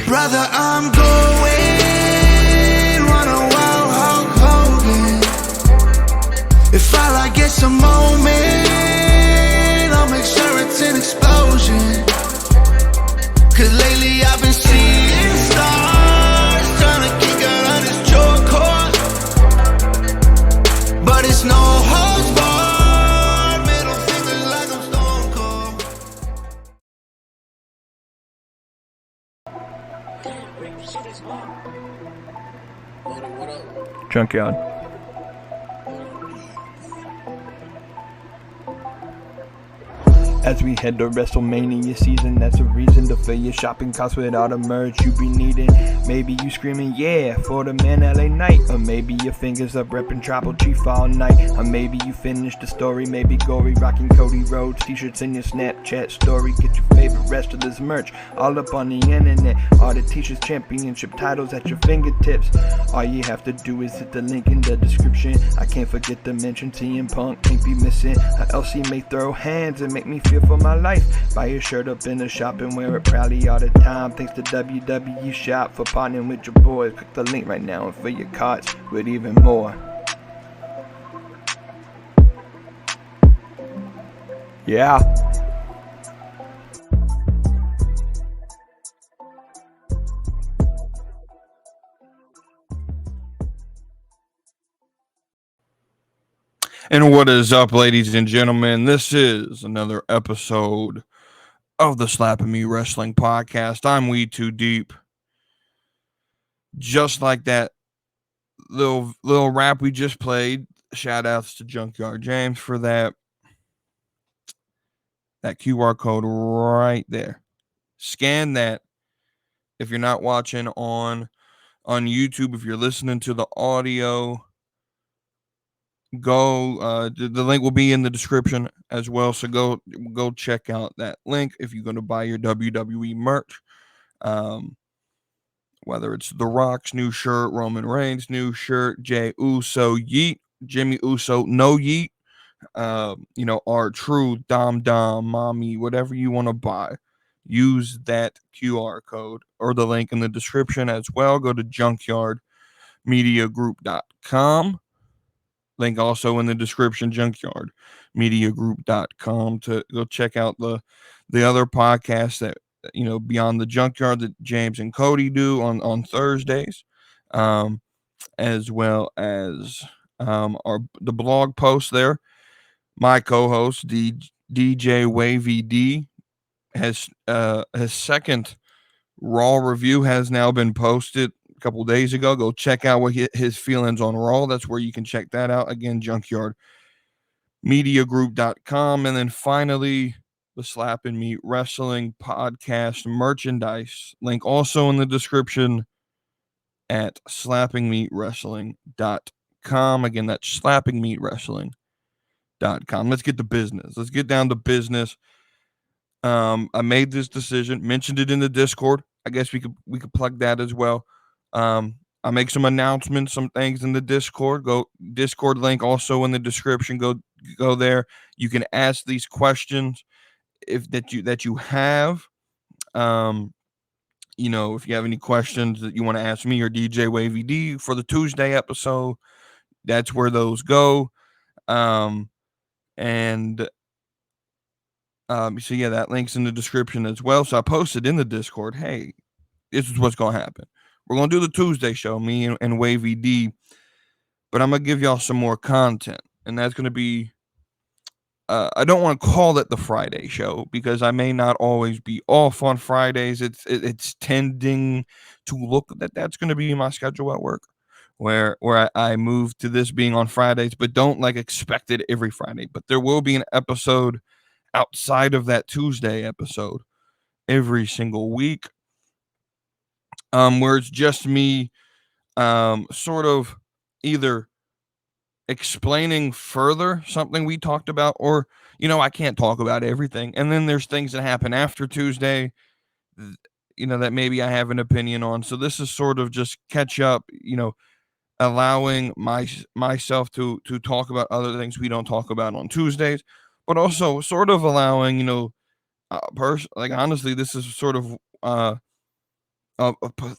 Brother, I'm going run a wild Hulk Hogan. If all I get's a moment, I'll make sure it's an explosion. Cause lately I've been seeing stars, trying to kick out on this short course. But it's no holds barred, middle fingers like I'm Stone Cold. Junkyard. As we head to WrestleMania season, that's a reason to fill your shopping carts with all the merch you be needing. Maybe you screaming, yeah, for the Man LA Night. Or maybe your fingers up repping Tribal Chief all night. Or maybe you finish the story, maybe gory, rocking Cody Rhodes t-shirts in your Snapchat story. Get your favorite wrestlers merch all up on the internet. All the t-shirts, championship titles at your fingertips. All you have to do is hit the link in the description. I can't forget to mention CM Punk can't be missing. Or else he may throw hands and make me feel for my life. Buy your shirt up in the shop and wear it proudly all the time. Thanks to WWE Shop for partnering with your boys. Click the link right now and fill your carts with even more. Yeah. And what is up, ladies and gentlemen? This is another episode of the Slapping Me Wrestling Podcast. I'm We Too Deep. Just like that little rap we just played. Shout outs to Junkyard James for that. That QR code right there. Scan that. If you're not watching on YouTube, if you're listening to the audio, go the link will be in the description as well, so go check out that link if you're going to buy your WWE merch, whether it's The Rock's new shirt, Roman Reigns' new shirt, Jey Uso yeet, Jimmy Uso no yeet, our true Dom mommy, whatever you want to buy, use that QR code or the link in the description as well. Go to junkyardmediagroup.com. Link also in the description, junkyardmediagroup.com, to go check out the other podcasts that, Beyond the Junkyard that James and Cody do on Thursdays, as well as the blog post there. My co-host, DJ Wavy D, his second Raw review has now been posted couple days ago. Go check out what his feelings on Raw. That's where you can check that out. Again, junkyardmediagroup.com. And then finally, the Slapping Me Wrestling Podcast merchandise link also in the description at slappingmeatwrestling.com. Again, that's slappingmeatwrestling.com. Let's get to business. Let's get down to business. I made this decision, mentioned it in the Discord. I guess we could plug that as well. I make some announcements, some things in the Discord. Go Discord link also in the description. Go there. You can ask these questions that you have. If you have any questions that you want to ask me or DJ Wavy D for the Tuesday episode, that's where those go. So yeah, that link's in the description as well. So I posted in the Discord, hey, this is what's going to happen. We're going to do the Tuesday show, me and Wavy D, but I'm going to give y'all some more content, and that's going to be, I don't want to call it the Friday show because I may not always be off on Fridays. It's tending to look that's going to be my schedule at work, where I move to this being on Fridays, but don't expect it every Friday. But there will be an episode outside of that Tuesday episode every single week. Where it's just me sort of either explaining further something we talked about, or, I can't talk about everything. And then there's things that happen after Tuesday, that maybe I have an opinion on. So this is sort of just catch up, allowing myself to talk about other things we don't talk about on Tuesdays, but also sort of allowing, honestly, this is sort of,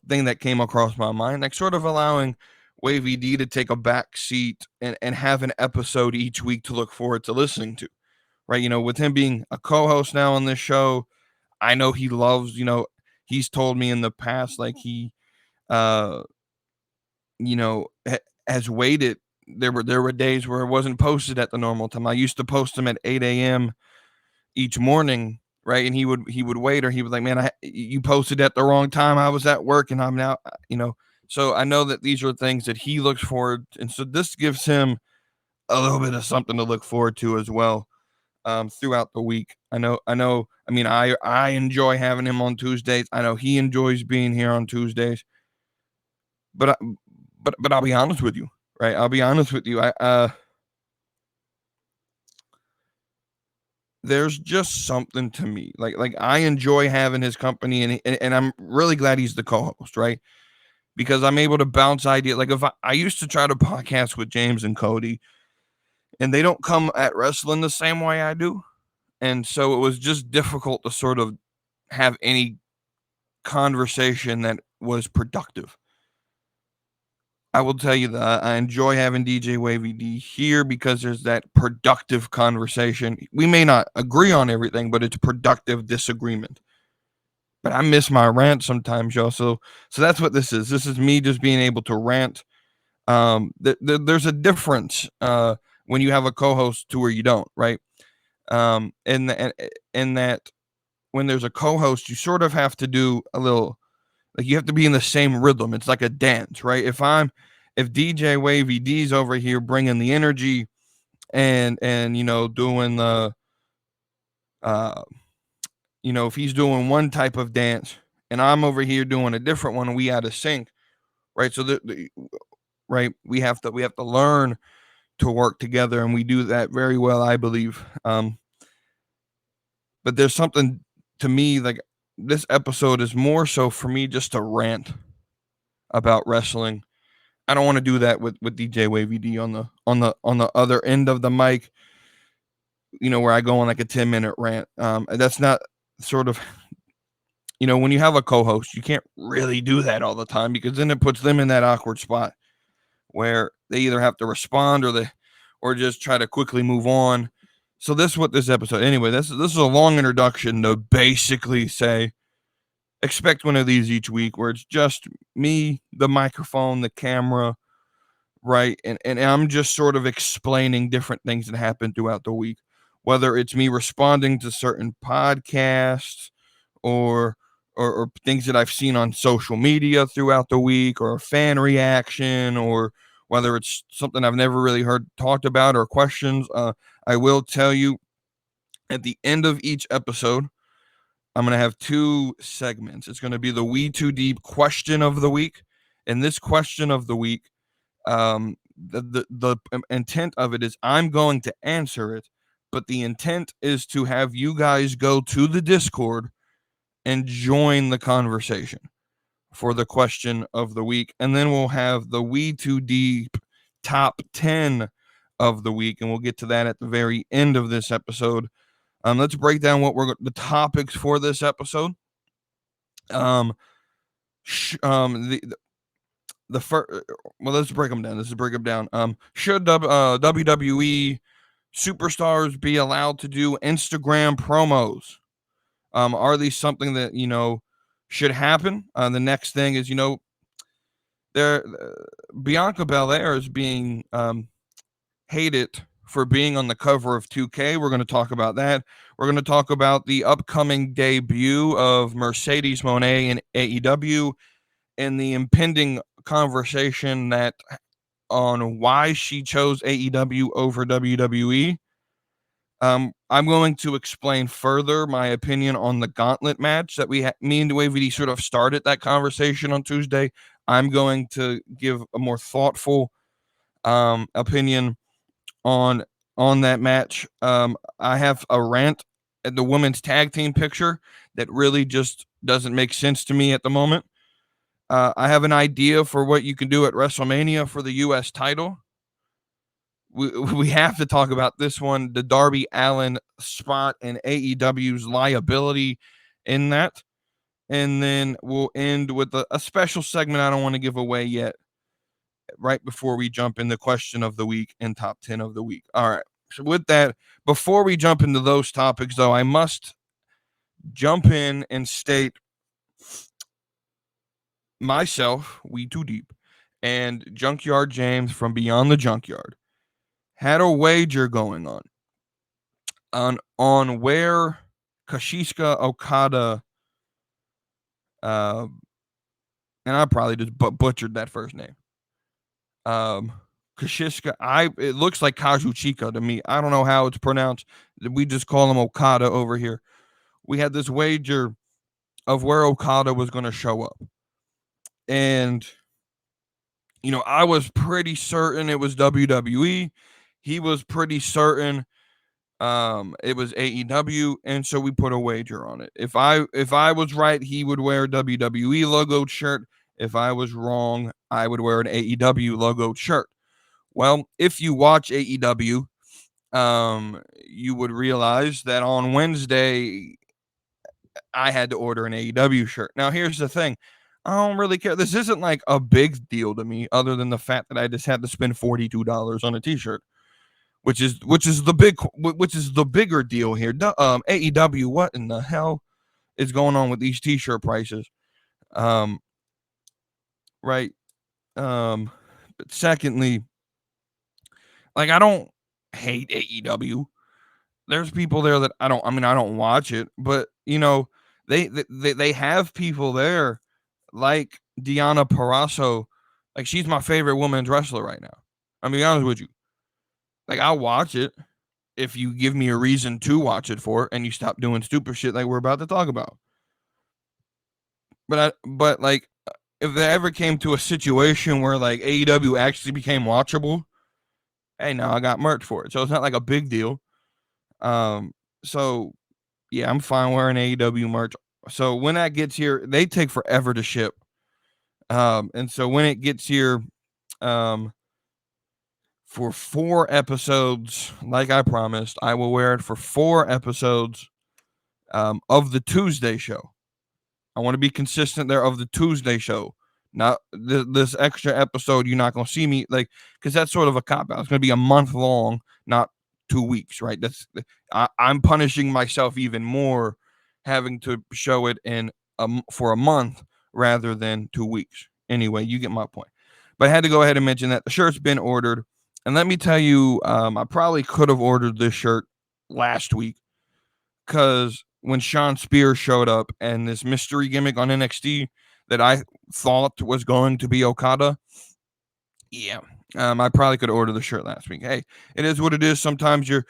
thing that came across my mind, like sort of allowing Wavy D to take a back seat and have an episode each week to look forward to listening to, right? You know, with him being a co-host now on this show, I know he loves, you know, he's told me in the past, like he, you know, has waited. There were days where it wasn't posted at the normal time. I used to post them at 8 a.m. each morning, right? And he would wait, or he was like, man, you posted at the wrong time. I was at work and I'm now, you know. So I know that these are things that he looks forward to. And so this gives him a little bit of something to look forward to as well, throughout the week. I mean, I enjoy having him on Tuesdays. I know he enjoys being here on Tuesdays, but I'll be honest with you, right? I'll be honest with you. There's just something to me. Like I enjoy having his company, and I'm really glad he's the co-host, right? Because I'm able to bounce ideas. Like if I used to try to podcast with James and Cody, and they don't come at wrestling the same way I do. And so it was just difficult to sort of have any conversation that was productive. I will tell you that I enjoy having DJ Wavy D here because there's that productive conversation. We may not agree on everything, but it's productive disagreement. But I miss my rant sometimes, y'all. So that's what this is. This is me just being able to rant. There's a difference when you have a co-host to where you don't, right? And that when there's a co-host, you sort of have to do a little, like you have to be in the same rhythm. It's like a dance, right? If DJ Wavy D's over here bringing the energy and you know, doing the you know, if he's doing one type of dance and I'm over here doing a different one, we out of sync, right? So right, we have to learn to work together, and we do that very well, I believe. But there's something to me, like this episode is more so for me just to rant about wrestling. I don't want to do that with DJ Wavy D on the other end of the mic, you know, where I go on like a 10-minute rant. That's not sort of, you know, when you have a co-host, you can't really do that all the time, because then it puts them in that awkward spot where they either have to respond or just try to quickly move on. So this is what this episode, anyway, this is a long introduction to basically say, expect one of these each week where it's just me, the microphone, the camera, right? And I'm just sort of explaining different things that happen throughout the week, whether it's me responding to certain podcasts or things that I've seen on social media throughout the week, or a fan reaction, or whether it's something I've never really heard talked about, or questions. I will tell you, at the end of each episode, I'm going to have two segments. It's going to be the We Too Deep question of the week. And this question of the week, the intent of it is I'm going to answer it, but the intent is to have you guys go to the Discord and join the conversation for the question of the week. And then we'll have the We Too Deep top 10 of the week, and we'll get to that at the very end of this episode. Let's break down the topics for this episode. The first, well, let's break them down. Should WWE superstars be allowed to do Instagram promos? Are these something that, you know, should happen? The next thing is, you know, Bianca Belair is being hated for being on the cover of 2K. We're going to talk about that. We're going to talk about the upcoming debut of Mercedes Moné in AEW, and the impending conversation that on why she chose AEW over WWE. I'm going to explain further my opinion on the Gauntlet match that me and Wavy sort of started that conversation on Tuesday. I'm going to give a more thoughtful opinion on that match. I have a rant at the women's tag team picture that really just doesn't make sense to me at the moment. I have an idea for what you can do at WrestleMania for the U.S. title. We have to talk about this one, the Darby Allin spot and AEW's liability in that. and then we'll end with a special segment I don't want to give away yet, right before we jump in the question of the week and top 10 of the week. All right. So with that, before we jump into those topics, though, I must jump in and state myself, We Too Deep, and Junkyard James from Beyond the Junkyard had a wager going on where Kashiska Okada, and I probably just butchered that first name. Kashiska, it looks like Kazuchika to me. I don't know how it's pronounced. We just call him Okada over here. We had this wager of where Okada was going to show up. And, I was pretty certain it was WWE. He was pretty certain it was AEW, and so we put a wager on it. If I was right, he would wear a WWE logoed shirt. If I was wrong, I would wear an AEW logoed shirt. Well, if you watch AEW, you would realize that on Wednesday I had to order an AEW shirt. Now, here's the thing. I don't really care. This isn't like a big deal to me, other than the fact that I just had to spend $42 on a t-shirt, which is the bigger deal here. AEW, what in the hell is going on with these t-shirt prices? Right. But secondly, like, I don't hate AEW. There's people there that I don't watch it, but they have people there like Deonna Purrazzo. Like, she's my favorite women's wrestler right now. I'm gonna be honest with you. Like, I'll watch it if you give me a reason to watch it for, and you stop doing stupid shit like we're about to talk about. But like, if there ever came to a situation where like AEW actually became watchable, hey, now I got merch for it, so it's not like a big deal. So yeah, I'm fine wearing AEW merch. So when that gets here, they take forever to ship. And so when it gets here, for 4 episodes, like I promised, I will wear it for 4 episodes of the Tuesday show. I want to be consistent there of the Tuesday show. Not this extra episode, you're not going to see me, like, because that's sort of a cop-out. It's going to be a month long, not 2 weeks, right? I'm punishing myself even more having to show it for a month rather than 2 weeks. Anyway, you get my point. But I had to go ahead and mention that the shirt's been ordered. And let me tell you, I probably could have ordered this shirt last week, because when Sean Spears showed up and this mystery gimmick on NXT that I thought was going to be Okada, yeah, I probably could order the shirt last week. Hey, it is what it is. Sometimes you're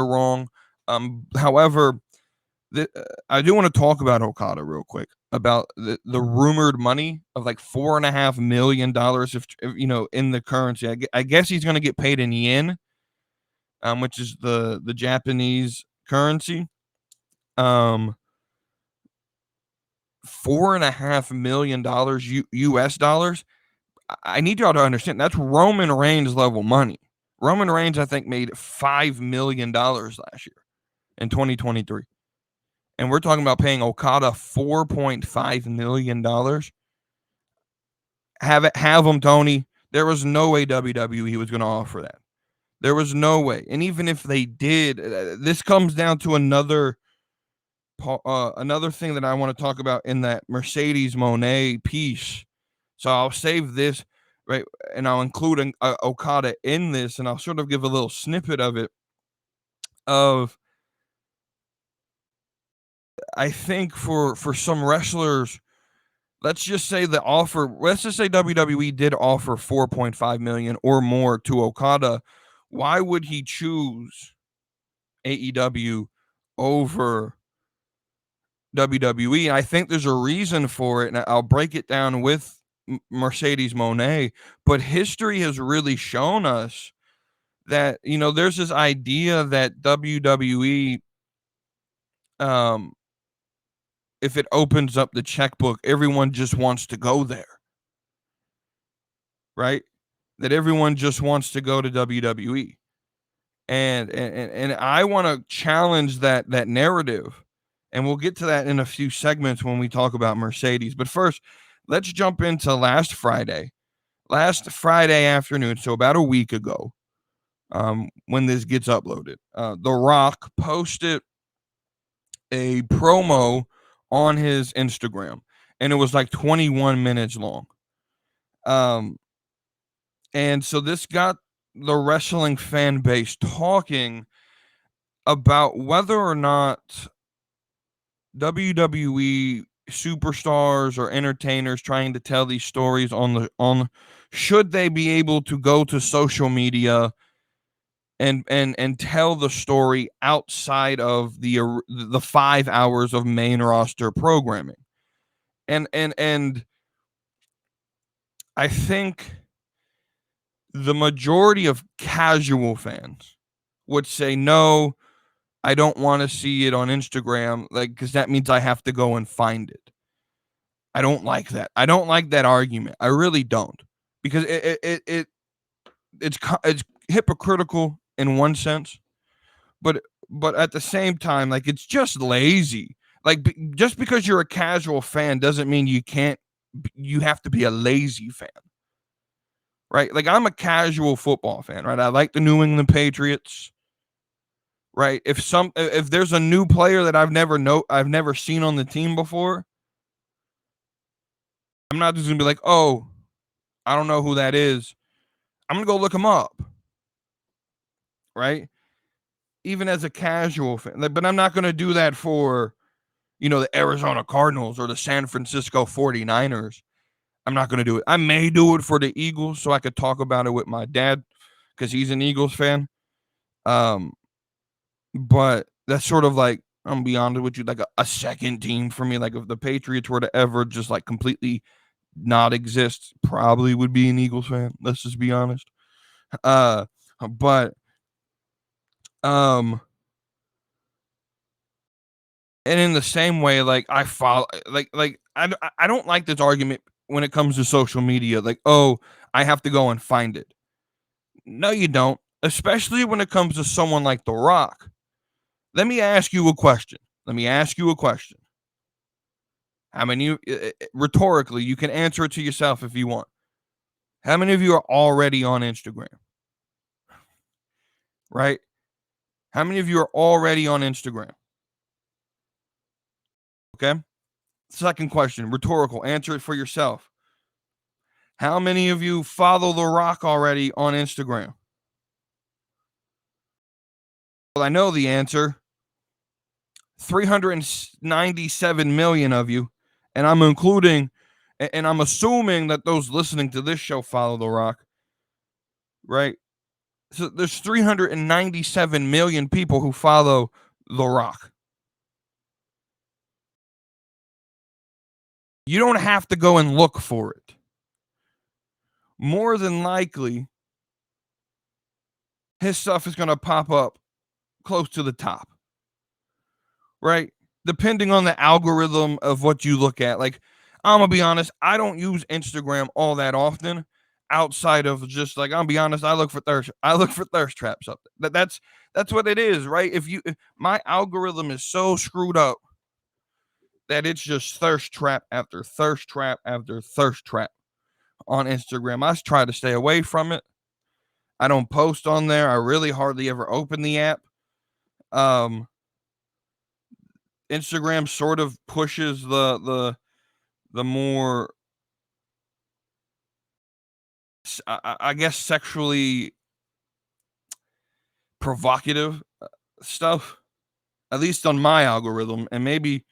wrong. However, I do want to talk about Okada real quick, about the rumored money of like $4.5 million if in the currency. I guess he's going to get paid in yen, which is the Japanese currency. $4.5 million US dollars. I need y'all to understand that's Roman Reigns level money. Roman Reigns, I think, made $5 million last year in 2023. And we're talking about paying Okada $4.5 million. Have him, Tony. There was no way WWE was going to offer that. There was no way. And even if they did, this comes down to another thing that I want to talk about in that Mercedes Moné piece. So I'll save this, right, and I'll include Okada in this, and I'll sort of give a little snippet of it. I think for some wrestlers, let's just say WWE did offer $4.5 million or more to Okada. Why would he choose AEW over WWE? And I think there's a reason for it, and I'll break it down with Mercedes Moné. But history has really shown us that, there's this idea that WWE, if it opens up the checkbook, everyone just wants to go there, right? That everyone just wants to go to WWE. And I want to challenge that narrative And we'll get to that in a few segments when we talk about Mercedes. But first, let's jump into last Friday afternoon, so about a week ago, when this gets uploaded. The Rock posted a promo on his Instagram, and it was like 21 minutes long. And so this got the wrestling fan base talking about whether or not WWE superstars or entertainers trying to tell these stories on should they be able to go to social media and tell the story outside of the 5 hours of main roster programming. And I think the majority of casual fans would say, no, I don't want to see it on Instagram, like, because that means I have to go and find it. I don't like that. I don't like that argument. I really don't, because it's hypocritical in one sense, but at the same time, like, it's just lazy. Like, just because you're a casual fan doesn't mean you have to be a lazy fan. Right? Like, I'm a casual football fan, right? I like the New England Patriots. Right? If there's a new player that I've never seen on the team before, I'm not just gonna be like, oh, I don't know who that is. I'm gonna go look him up. Right? Even as a casual fan. But I'm not gonna do that for, the Arizona Cardinals or the San Francisco 49ers. I'm not going to do it. I may do it for the Eagles so I could talk about it with my dad because he's an Eagles fan. But that's sort of like, I'm going to be honest with you, like a second team for me. Like, if the Patriots were to ever just like completely not exist, probably would be an Eagles fan. Let's just be honest. But and in the same way, like, I follow, like I don't like this argument when it comes to social media, like, oh, I have to go and find it. No, you don't. Especially when it comes to someone like The Rock. Let me ask you a question. How many, rhetorically, you can answer it to yourself if you want. How many of you are already on Instagram? Right? How many of you are already on Instagram? Okay. Second question, rhetorical. Answer it for yourself. How many of you follow The Rock already on Instagram? Well, I know the answer. 397 million of you. And I'm assuming that those listening to this show follow The Rock. Right? So there's 397 million people who follow The Rock. You don't have to go and look for it. More than likely, his stuff is going to pop up close to the top. Right? Depending on the algorithm of what you look at. Like, I'm going to be honest, I don't use Instagram all that often outside of just, like, I'll be honest, I look for thirst traps up there. That's what it is, right? If my algorithm is so screwed up that it's just thirst trap after thirst trap after thirst trap on Instagram. I try to stay away from it. I don't post on there. I really hardly ever open the app. Instagram sort of pushes the more, I guess, sexually provocative stuff, at least on my algorithm. And maybe,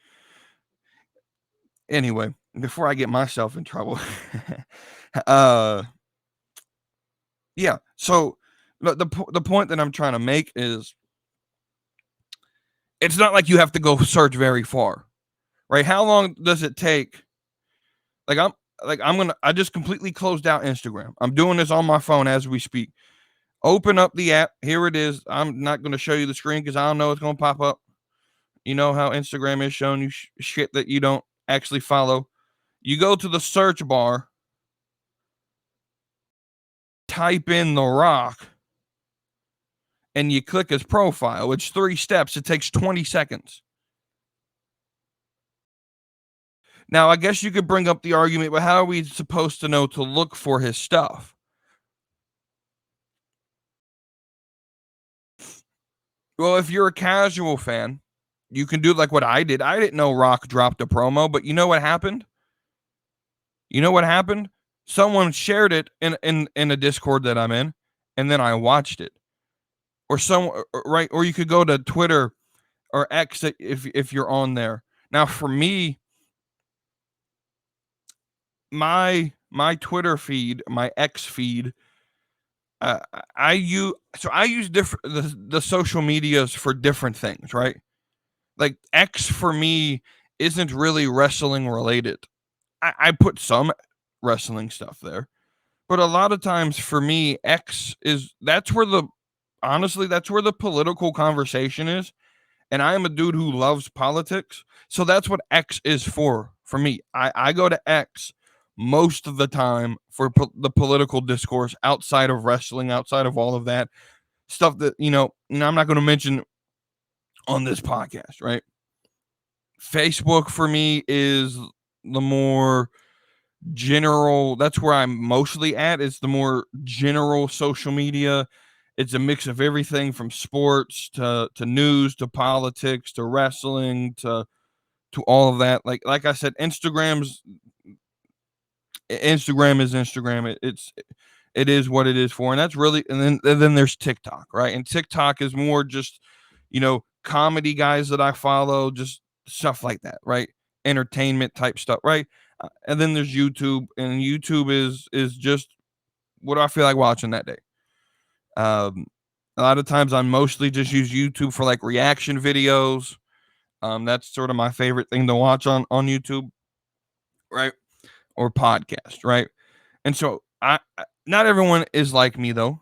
anyway, before I get myself in trouble, yeah. So the point that I'm trying to make is, it's not like you have to go search very far, right? How long does it take? I just completely closed out Instagram. I'm doing this on my phone as we speak. Open up the app. Here it is. I'm not going to show you the screen because I don't know it's going to pop up. You know how Instagram is showing you shit that you don't actually follow. You go to the search bar, type in The Rock, and you click his profile. It's 3 steps. It takes 20 seconds. Now, I guess you could bring up the argument, but how are we supposed to know to look for his stuff? Well, if you're a casual fan, you can do like what I did. I didn't know Rock dropped a promo, but you know what happened? You know what happened? Someone shared it in a Discord that I'm in, and then I watched it. Or right, or you could go to Twitter or X if you're on there. Now, for me, my Twitter feed, my X feed, I use different the social medias for different things, right? Like X for me isn't really wrestling related. I put some wrestling stuff there, but a lot of times for me, that's where the political conversation is. And I am a dude who loves politics. So that's what X is for me. I go to X most of the time for the political discourse outside of wrestling, outside of all of that stuff that, I'm not going to mention on this podcast, right? Facebook for me is the more general. That's where I'm mostly at. It's the more general social media. It's a mix of everything from sports to news to politics to wrestling to all of that. Like I said, Instagram is Instagram. It is what it is for, and that's really. And then there's TikTok, right? And TikTok is more just comedy guys that I follow, just stuff like that, right? Entertainment type stuff, right? And then there's YouTube, and YouTube is just what I feel like watching that day. A lot of times I mostly just use YouTube for like reaction videos. That's sort of my favorite thing to watch on YouTube, right? Or podcast, right? And so not everyone is like me though.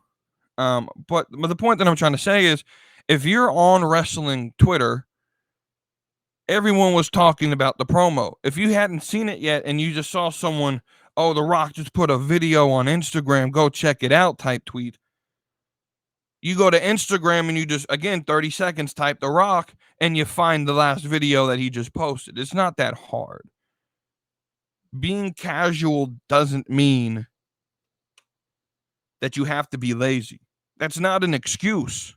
But the point that I'm trying to say is, if you're on wrestling Twitter, everyone was talking about the promo. If you hadn't seen it yet and you just saw someone, oh, The Rock just put a video on Instagram, go check it out type tweet. You go to Instagram and you just, again, 30 seconds, type The Rock, and you find the last video that he just posted. It's not that hard. Being casual doesn't mean that you have to be lazy. That's not an excuse.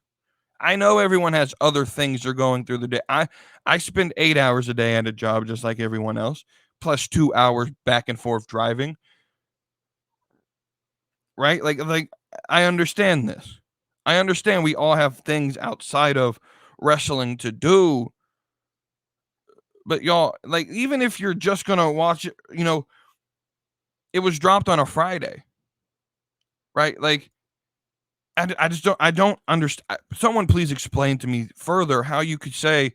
I know everyone has other things they're going through the day. I spend 8 hours a day at a job just like everyone else, plus 2 hours back and forth driving. Right? Like I understand this. I understand we all have things outside of wrestling to do. But y'all, like, even if you're just going to watch it, it was dropped on a Friday. Right? Like, I don't understand. Someone please explain to me further how you could say,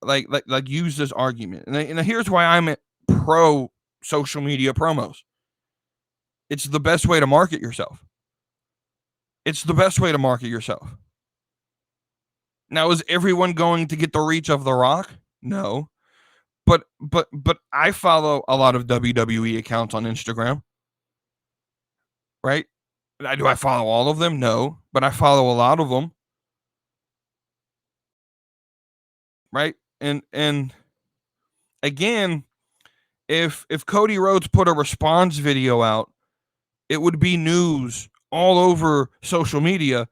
like use this argument. And here's why I'm pro social media promos. It's the best way to market yourself. Now, is everyone going to get the reach of The Rock? No. But I follow a lot of WWE accounts on Instagram. Right? Do I follow all of them? No, but I follow a lot of them. Right? And again, if Cody Rhodes put a response video out, it would be news all over social media,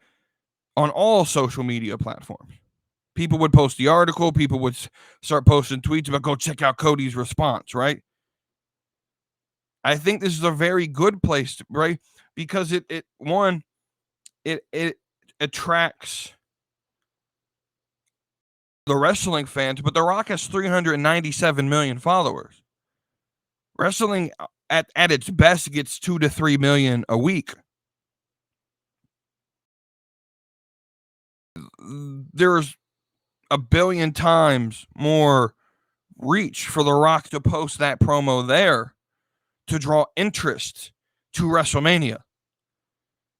on all social media platforms. People would post the article. People would start posting tweets about, go check out Cody's response, right? I think this is a very good place, right? Because it attracts the wrestling fans, but The Rock has 397 million followers. Wrestling at its best gets 2 to 3 million a week. There's a billion times more reach for The Rock to post that promo there to draw interest to WrestleMania,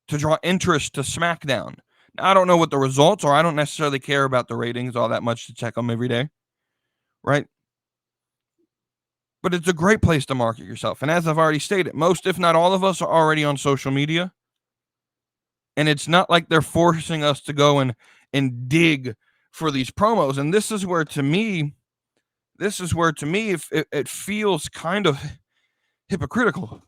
to draw interest to SmackDown. Now, I don't know what the results are. I don't necessarily care about the ratings all that much to check them every day, right? But it's a great place to market yourself. And as I've already stated, most, if not all of us, are already on social media. And it's not like they're forcing us to go and dig for these promos. And this is where, to me, this is where, to me, it feels kind of hypocritical,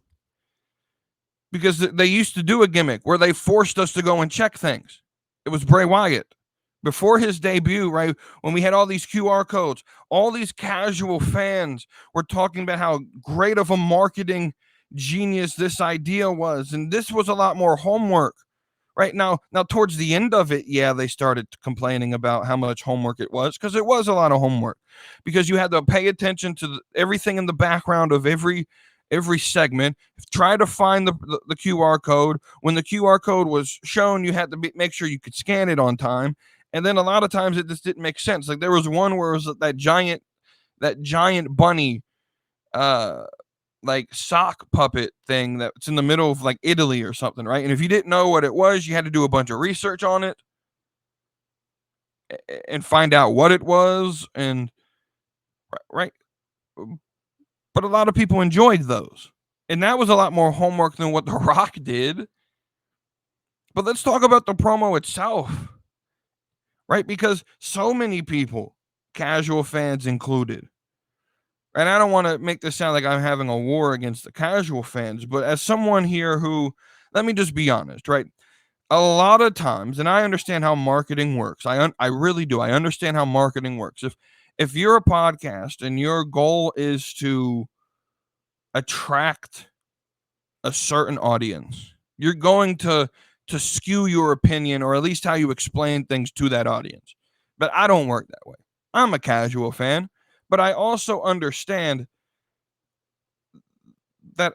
because they used to do a gimmick where they forced us to go and check things. It was Bray Wyatt before his debut, right? When we had all these QR codes, all these casual fans were talking about how great of a marketing genius this idea was. And this was a lot more homework. Right now, towards the end of it, yeah, they started complaining about how much homework it was, because it was a lot of homework, because you had to pay attention to everything in the background of every segment, try to find the QR code. When the QR code was shown, you had to make sure you could scan it on time. And then a lot of times it just didn't make sense. Like there was one where it was that giant bunny, like sock puppet thing that's in the middle of like Italy or something, right? And if you didn't know what it was, you had to do a bunch of research on it and find out what it was. And right. But a lot of people enjoyed those. And that was a lot more homework than what The Rock did. But let's talk about the promo itself, right? Because so many people, casual fans included, and I don't want to make this sound like I'm having a war against the casual fans, but as someone here who, let me just be honest, right? A lot of times, and I understand how marketing works. I really do. I understand how marketing works. If you're a podcast and your goal is to attract a certain audience, you're going to skew your opinion, or at least how you explain things, to that audience. But I don't work that way. I'm a casual fan, but I also understand that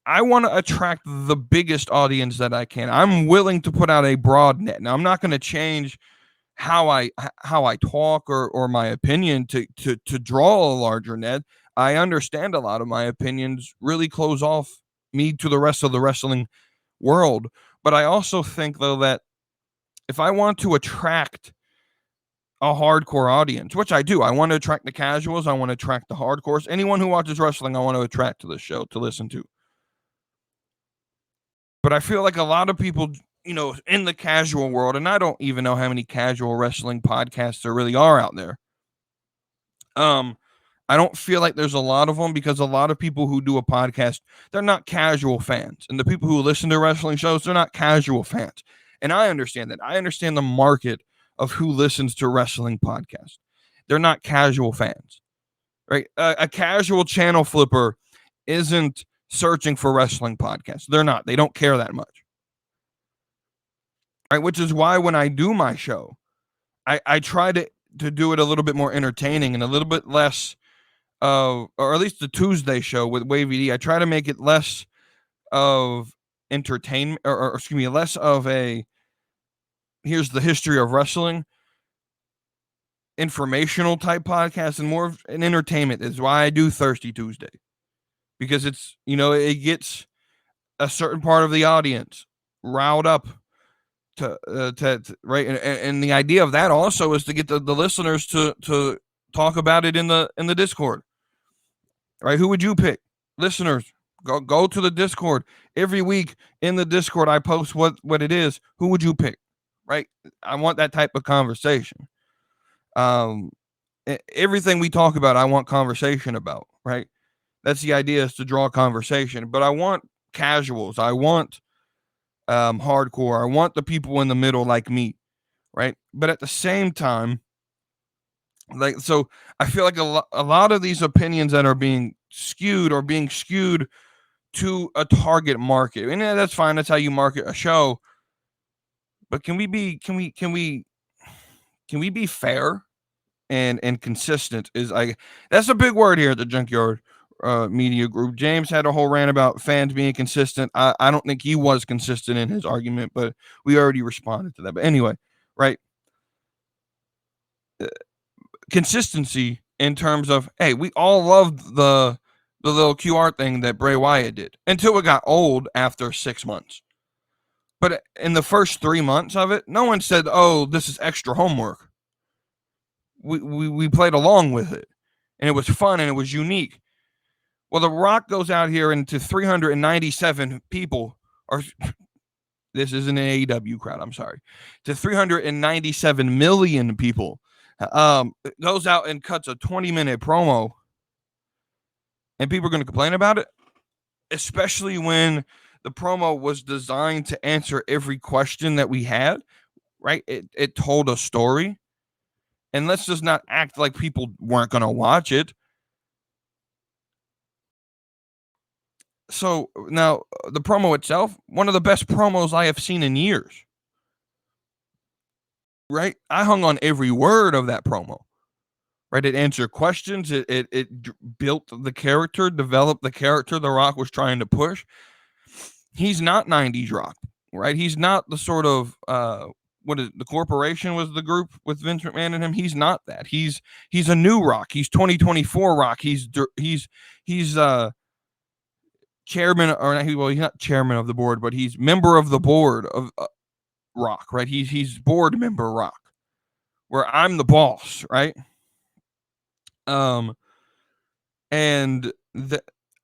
I want to attract the biggest audience that I can. I'm willing to put out a broad net. Now, I'm not going to change how I talk or my opinion to draw a larger net. I understand a lot of my opinions really close off me to the rest of the wrestling world. But I also think, though, that if I want to attract a hardcore audience, which I do, I want to attract the casuals, I want to attract the hardcores, anyone who watches wrestling, I want to attract to this show to listen to. But I feel like a lot of people, in the casual world, and I don't even know how many casual wrestling podcasts there really are out there. I don't feel like there's a lot of them, because a lot of people who do a podcast, they're not casual fans. And the people who listen to wrestling shows, they're not casual fans. And I understand that. I understand the market of who listens to wrestling podcasts. They're not casual fans, right? A casual channel flipper isn't searching for wrestling podcasts. They're not. They don't care that much. Right? Which is why when I do my show, I try to do it a little bit more entertaining and a little bit less, or at least the Tuesday show with Wavy D, I try to make it less of entertainment, or excuse me, less of a here's the history of wrestling informational type podcast and more of an entertainment. Is why I do Thirsty Tuesday, because it's, it gets a certain part of the audience riled up to right. And the idea of that also is to get the listeners to talk about it in the Discord. Right? Who would you pick? Listeners, go to the Discord. Every week in the Discord, I post what it is. Who would you pick? Right? I want that type of conversation. Everything we talk about, I want conversation about. Right? That's the idea, is to draw conversation. But I want casuals. I want hardcore. I want the people in the middle like me. Right? But at the same time, so I feel like a lot of these opinions that are being skewed to a target market. And that's fine. That's how you market a show. But can we be fair and consistent? That's a big word here at the Junkyard Media Group. James had a whole rant about fans being consistent. I don't think he was consistent in his argument, but we already responded to that. But anyway, right. Consistency in terms of, hey, we all loved the little QR thing that Bray Wyatt did until it got old after 6 months. But in the first 3 months of it, no one said, oh, this is extra homework. We played along with it, and it was fun and it was unique. Well, The Rock goes out here into 397 people, or this is an AEW crowd, I'm sorry, to 397 million people goes out and cuts a 20-minute promo, and people are going to complain about it, especially when the promo was designed to answer every question that we had, right? It told a story, and let's just not act like people weren't going to watch it. So now the promo itself, one of the best promos I have seen in years. Right? I hung on every word of that promo. Right? It answered questions. It built the character, developed the character The Rock was trying to push. He's not 90s Rock, right? He's not the sort of the Corporation was the group with Vince McMahon and him. He's not that. He's a new Rock. He's 2024 Rock. He's chairman, or he's not chairman of the board, but he's member of the board of Rock, right? He's board member Rock, where I'm the boss, right? And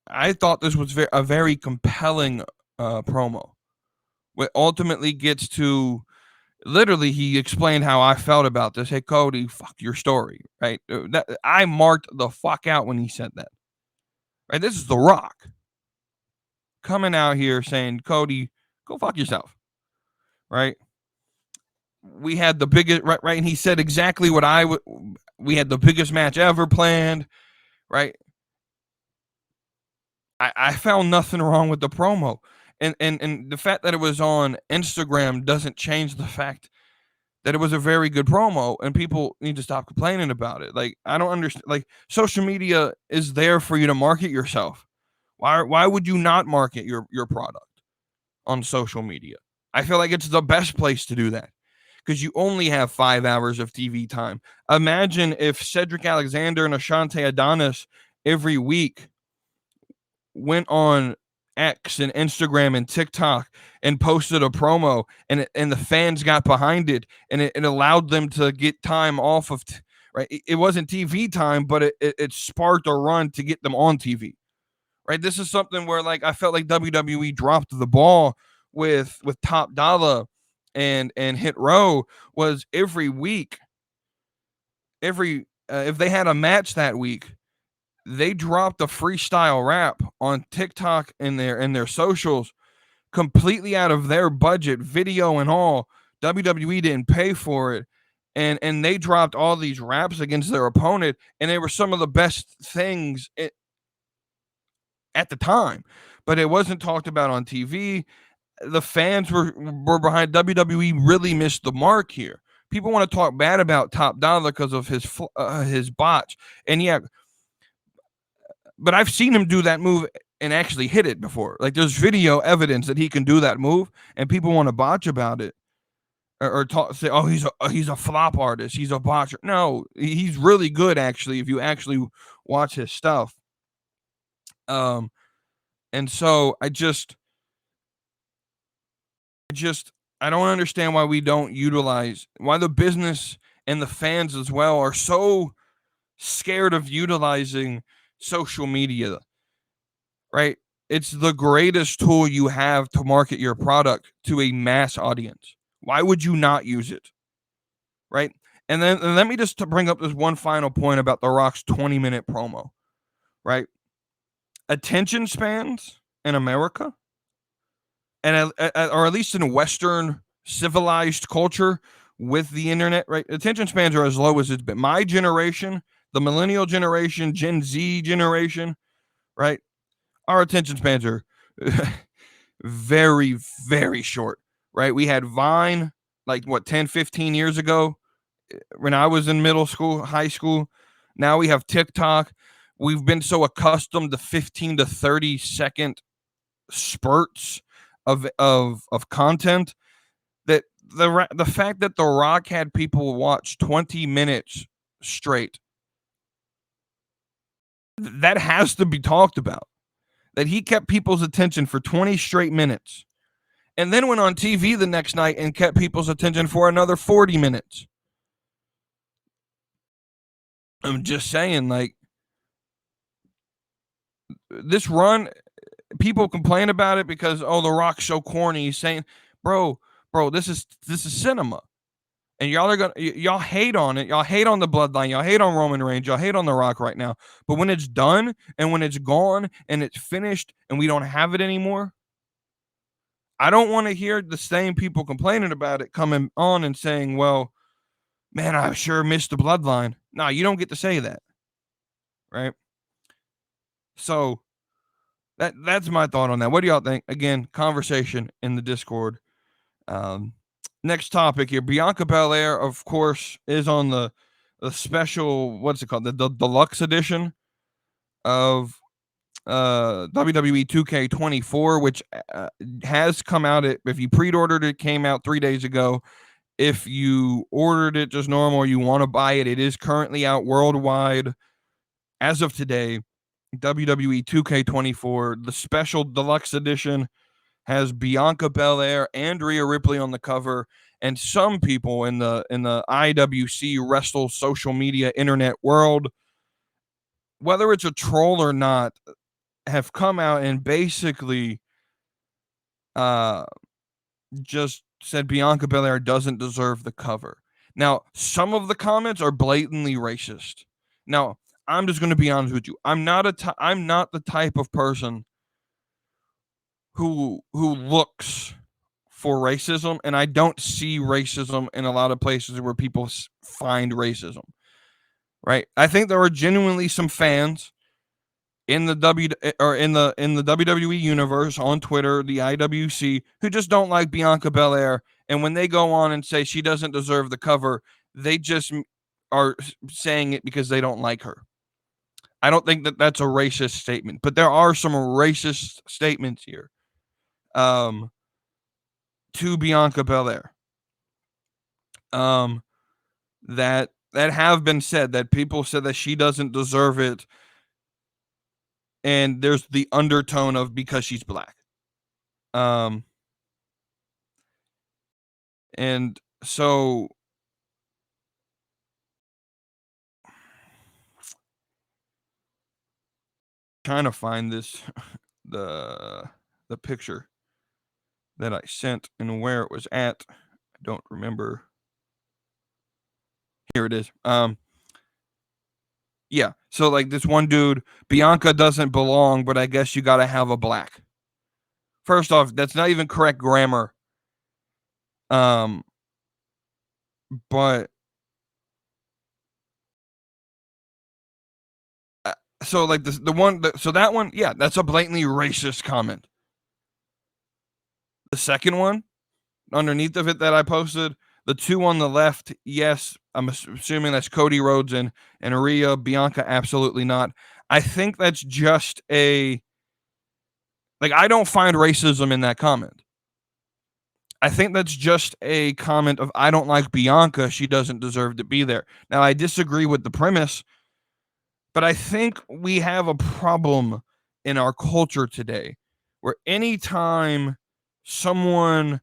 I thought this was a very compelling promo. What ultimately gets to, literally, he explained how I felt about this. Hey, Cody, fuck your story, right? I marked the fuck out when he said that. Right? This is The Rock coming out here saying, Cody, go fuck yourself, right? We had the biggest, right? And he said exactly what we had the biggest match ever planned, right? I found nothing wrong with the promo. And the fact that it was on Instagram doesn't change the fact that it was a very good promo, and people need to stop complaining about it. Like, I don't understand. Like, social media is there for you to market yourself. Why would you not market your product on social media? I feel like it's the best place to do that, because you only have 5 hours of TV time. Imagine if Cedric Alexander and Ashante Adonis every week went on X and Instagram and TikTok and posted a promo, and the fans got behind it, and it allowed them to get time off of, right? It wasn't TV time, but it sparked a run to get them on TV, right? This is something where, like, I felt like WWE dropped the ball with Top Dollar and Hit Row. Was every week, if they had a match that week, they dropped a freestyle rap on TikTok and their socials, completely out of their budget, video and all. WWE didn't pay for it. And they dropped all these raps against their opponent, and they were some of the best things at the time. But it wasn't talked about on TV. The fans were behind. WWE really missed the mark here. People want to talk bad about Top Dollar because of his botch. And yeah, but I've seen him do that move and actually hit it before. Like, there's video evidence that he can do that move, and people want to botch about it, or say, oh, he's a flop artist, he's a botcher. No, he's really good, actually, if you actually watch his stuff. And so I don't understand why we don't utilize, why the business and the fans as well are so scared of utilizing social media, right? It's the greatest tool you have to market your product to a mass audience. Why would you not use it, right? And then let me just bring up this one final point about The Rock's 20-minute promo, right? Attention spans in America, and or at least in Western civilized culture with the internet, right? Attention spans are as low as it's been. My generation, the millennial generation, Gen Z generation, right? Our attention spans are very, very short, right? We had Vine, like, 10, 15 years ago when I was in middle school, high school. Now we have TikTok. We've been so accustomed to 15 to 30 second spurts of content that the fact that The Rock had people watch 20 minutes straight, that has to be talked about. That he kept people's attention for 20 straight minutes, and then went on TV the next night and kept people's attention for another 40 minutes. I'm just saying, like, this run, people complain about it because, oh, The Rock's so corny. He's saying, bro, this is cinema. And y'all hate on it. Y'all hate on the bloodline. Y'all hate on Roman Reigns. Y'all hate on The Rock right now. But when it's done and when it's gone and it's finished and we don't have it anymore, I don't want to hear the same people complaining about it coming on and saying, well, man, I sure missed the bloodline. No, you don't get to say that. Right? So that's my thought on that. What do y'all think? Again, conversation in the Discord. Next topic here. Bianca Belair, of course, is on the special, what's it called? The deluxe edition of WWE 2K24, which has come out. If you pre-ordered it, came out 3 days ago. If you ordered it just normal or you want to buy it, it is currently out worldwide as of today. WWE 2K24, the special deluxe edition, has Bianca Belair and Rhea Ripley on the cover, and some people in the IWC wrestle social media internet world, whether it's a troll or not, have come out and basically just said Bianca Belair doesn't deserve the cover. Now, some of the comments are blatantly racist. Now, I'm just going to be honest with you. I'm not the type of person who looks for racism, and I don't see racism in a lot of places where people find racism. Right? I think there are genuinely some fans in the WWE universe on Twitter, the IWC, who just don't like Bianca Belair, and when they go on and say she doesn't deserve the cover, they just are saying it because they don't like her. I don't think that that's a racist statement, but there are some racist statements here to Bianca Belair that have been said, that people said that she doesn't deserve it, and there's the undertone of because she's black. And so trying to find this the picture that I sent and where it was at. I don't remember. Here it is. Yeah. So like this one dude, Bianca doesn't belong, but I guess you got to have a black. First off, that's not even correct grammar. But so like the one, so that one, yeah, that's a blatantly racist comment. The second one, underneath of it that I posted, the two on the left, yes, I'm assuming that's Cody Rhodes and Rhea. Bianca, absolutely not. I think that's just I don't find racism in that comment. I think that's just a comment of, I don't like Bianca. She doesn't deserve to be there. Now, I disagree with the premise, but I think we have a problem in our culture today where anytime someone,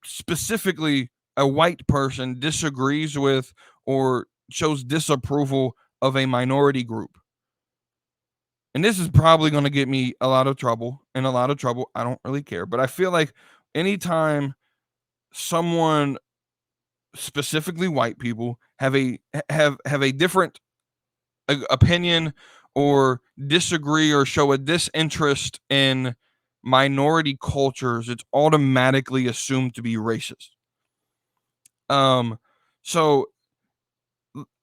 specifically a white person, disagrees with or shows disapproval of a minority group, and this is probably going to get me a lot of trouble, I don't really care, but I feel like anytime someone, specifically white people, have a different opinion or disagree or show a disinterest in minority cultures, it's automatically assumed to be racist. So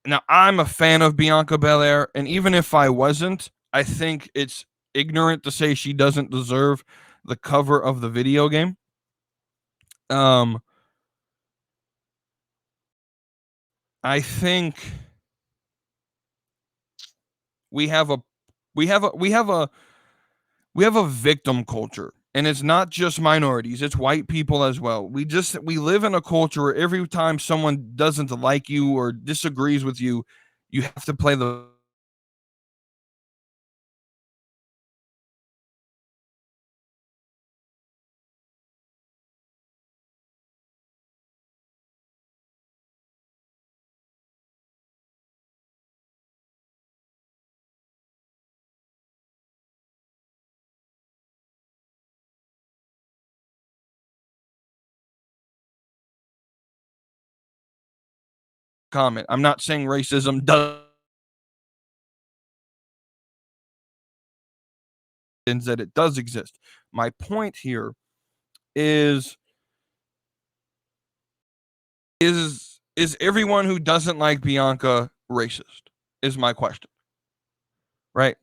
now I'm a fan of Bianca Belair, and even if I wasn't, I think it's ignorant to say she doesn't deserve the cover of the video game. I think we have a victim culture, and it's not just minorities, it's white people as well. We live in a culture where every time someone doesn't like you or disagrees with you, you have to play the comment. I'm not saying racism does that it does exist. My point here is everyone who doesn't like Bianca racist? Is my question. Right?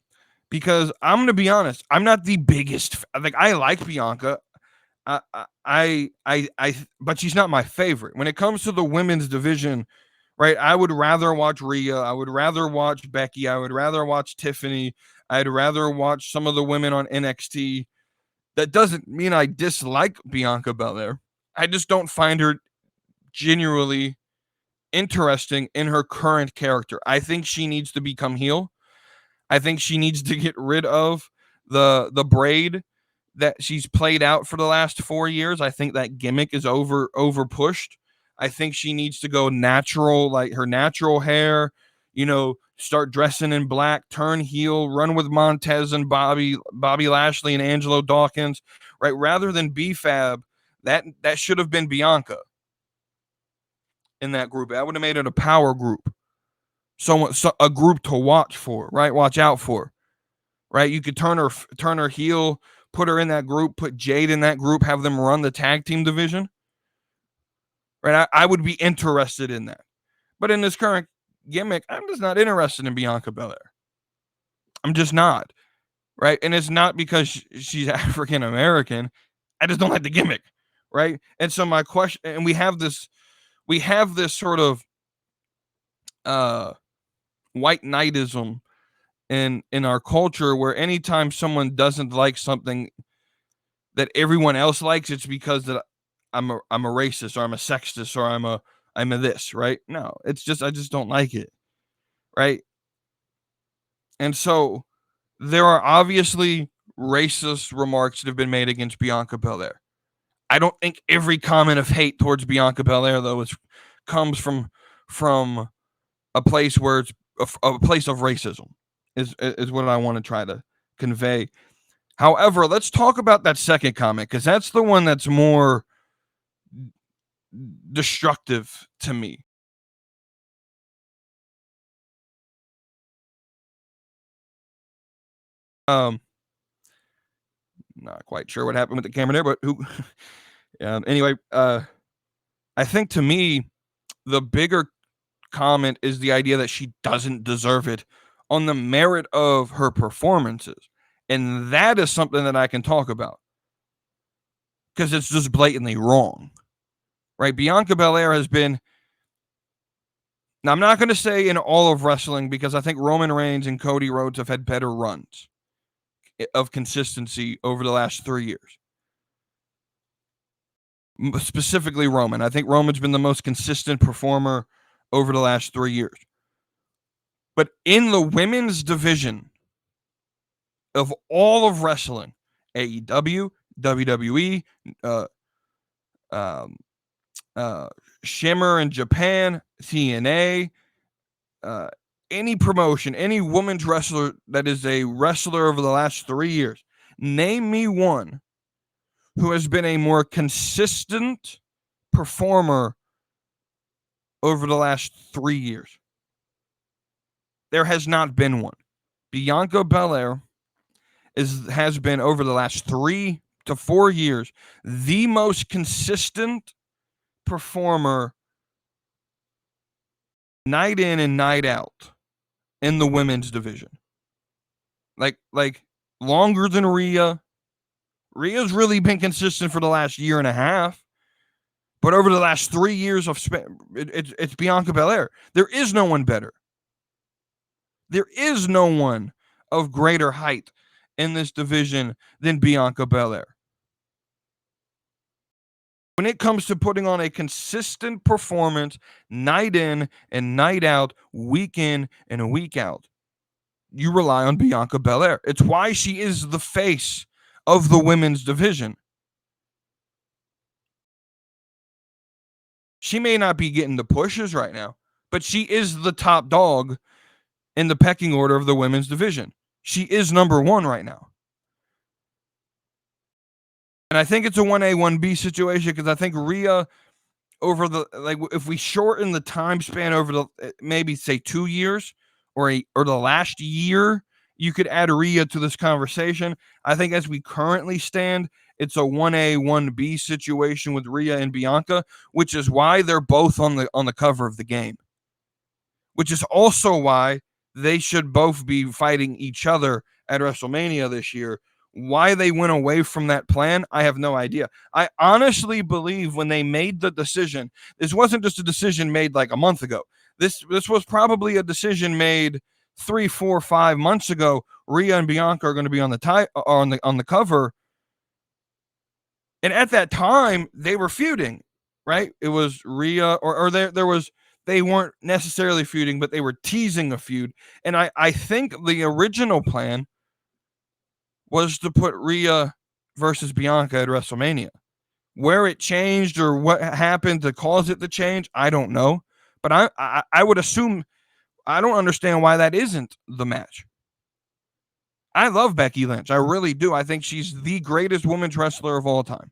Because I'm going to be honest, I'm not the biggest like I like Bianca. But she's not my favorite. When it comes to the women's division, right? I would rather watch Rhea. I would rather watch Becky. I would rather watch Tiffany. I'd rather watch some of the women on NXT. That doesn't mean I dislike Bianca Belair. I just don't find her genuinely interesting in her current character. I think she needs to become heel. I think she needs to get rid of the braid that she's played out for the last 4 years. I think that gimmick is over pushed. I think she needs to go natural, like her natural hair, start dressing in black, turn heel, run with Montez and Bobby Lashley and Angelo Dawkins, right? Rather than B-Fab, that should have been Bianca in that group. That would have made it a power group. A group to watch for, right? Watch out for, right? You could turn her heel, put her in that group, put Jade in that group, have them run the tag team division, right? I would be interested in that. But in this current gimmick, I'm just not interested in Bianca Belair. I'm just not, right? And it's not because she's African American. I just don't like the gimmick, right? And so my question, and we have this sort of white knightism in our culture, where anytime someone doesn't like something that everyone else likes, it's because that I'm a racist, or I'm a sexist, or I'm a this, right? No, it's just I just don't like it, right? And so there are obviously racist remarks that have been made against Bianca Belair. I don't think every comment of hate towards Bianca Belair, though, comes from a place where it's a place of racism, is what I want to try to convey. However, let's talk about that second comment, because that's the one that's more destructive to me. Not quite sure what happened with the camera there, but who? Anyway, I think to me, the bigger comment is the idea that she doesn't deserve it on the merit of her performances. And that is something that I can talk about, because it's just blatantly wrong, right? Bianca Belair has been, now I'm not going to say in all of wrestling, because I think Roman Reigns and Cody Rhodes have had better runs of consistency over the last 3 years. Specifically Roman. I think Roman's been the most consistent performer over the last 3 years. But in the women's division of all of wrestling, AEW, WWE, Shimmer in Japan, TNA, any promotion, any women's wrestler that is a wrestler over the last 3 years, name me one who has been a more consistent performer over the last 3 years. There has not been one. Bianca Belair has been, over the last 3 to 4 years, the most consistent performer night in and night out in the women's division. Like longer than Rhea. Rhea's really been consistent for the last year and a half. But over the last 3 years it's Bianca Belair. There is no one better. There is no one of greater height in this division than Bianca Belair. When it comes to putting on a consistent performance, night in and night out, week in and week out, you rely on Bianca Belair. It's why she is the face of the women's division. She may not be getting the pushes right now, but she is the top dog in the pecking order of the women's division. She is number 1 right now. And I think it's a 1A, 1B situation, because I think Rhea over the, like, if we shorten the time span over the maybe say 2 years or the last year, you could add Rhea to this conversation. I think as we currently stand, it's a 1A 1B situation with Rhea and Bianca, which is why they're both on the cover of the game. Which is also why they should both be fighting each other at WrestleMania this year. Why they went away from that plan, I have no idea. I honestly believe when they made the decision, this wasn't just a decision made like a month ago. This was probably a decision made 3, 4, 5 months ago. Rhea and Bianca are going to be on the cover. And at that time, they were feuding, right? It was Rhea or there was, they weren't necessarily feuding, but they were teasing a feud. And I think the original plan was to put Rhea versus Bianca at WrestleMania. Where it changed or what happened to cause it to change, I don't know. But I would assume, I don't understand why that isn't the match. I love Becky Lynch. I really do. I think she's the greatest women's wrestler of all time.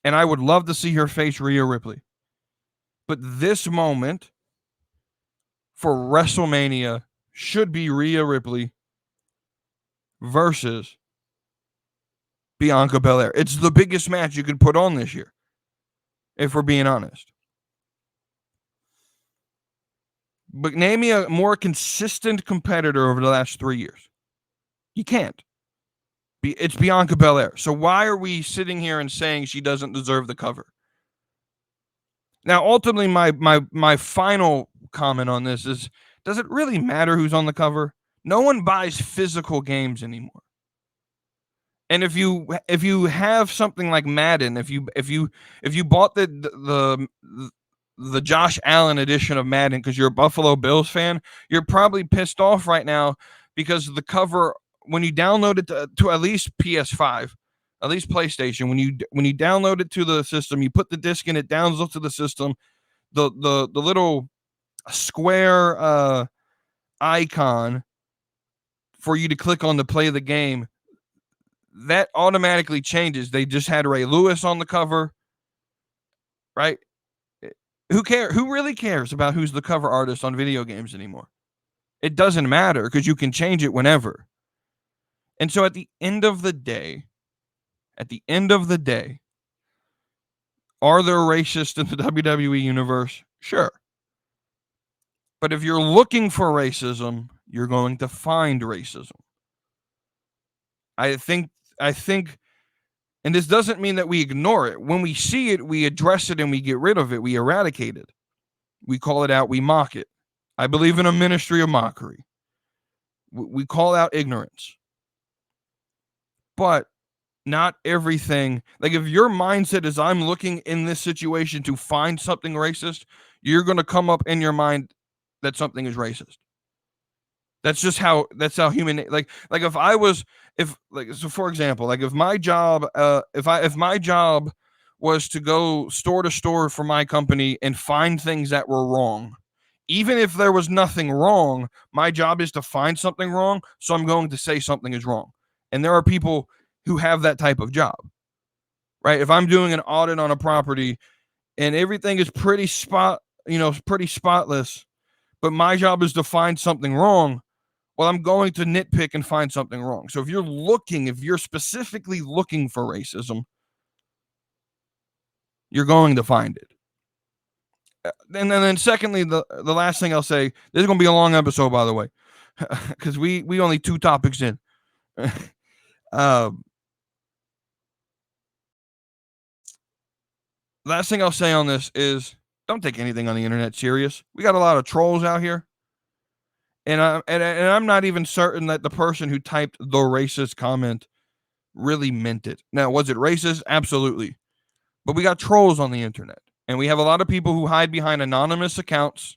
And I would love to see her face Rhea Ripley. But this moment for WrestleMania should be Rhea Ripley versus Bianca Belair. It's the biggest match you could put on this year, if we're being honest. But name me a more consistent competitor over the last 3 years. You can't. It's Bianca Belair. So why are we sitting here and saying she doesn't deserve the cover? Now, ultimately, my final comment on this is, does it really matter who's on the cover? No one buys physical games anymore. And if you have something like Madden, if you bought the Josh Allen edition of Madden because you're a Buffalo Bills fan, you're probably pissed off right now because the cover, when you download it to at least PS5, at least PlayStation, when you download it to the system, you put the disc in, it downloads to the system, the little square icon for you to click on to play the game, that automatically changes. They just had Ray Lewis on the cover, right? Who really cares about who's the cover artist on video games anymore? It doesn't matter because you can change it whenever. And so at the end of the day, are there racists in the WWE universe? Sure. But if you're looking for racism, you're going to find racism. I think, and this doesn't mean that we ignore it. When we see it, we address it and we get rid of it. We eradicate it. We call it out. We mock it. I believe in a ministry of mockery. We call out ignorance. But not everything, like if your mindset is I'm looking in this situation to find something racist, you're going to come up in your mind that something is racist. That's how human, like so for example, like if my job, if my job was to go store to store for my company and find things that were wrong, even if there was nothing wrong, my job is to find something wrong. So I'm going to say something is wrong. And there are people who have that type of job, right? If I'm doing an audit on a property and everything is pretty spotless, but my job is to find something wrong, well, I'm going to nitpick and find something wrong. So if you're specifically looking for racism, you're going to find it. And then secondly, the last thing I'll say, this is going to be a long episode, by the way, because we only 2 topics in. Last thing I'll say on this is, don't take anything on the internet serious. We got a lot of trolls out here. And I'm not even certain that the person who typed the racist comment really meant it. Now, was it racist? Absolutely. But we got trolls on the internet. And we have a lot of people who hide behind anonymous accounts.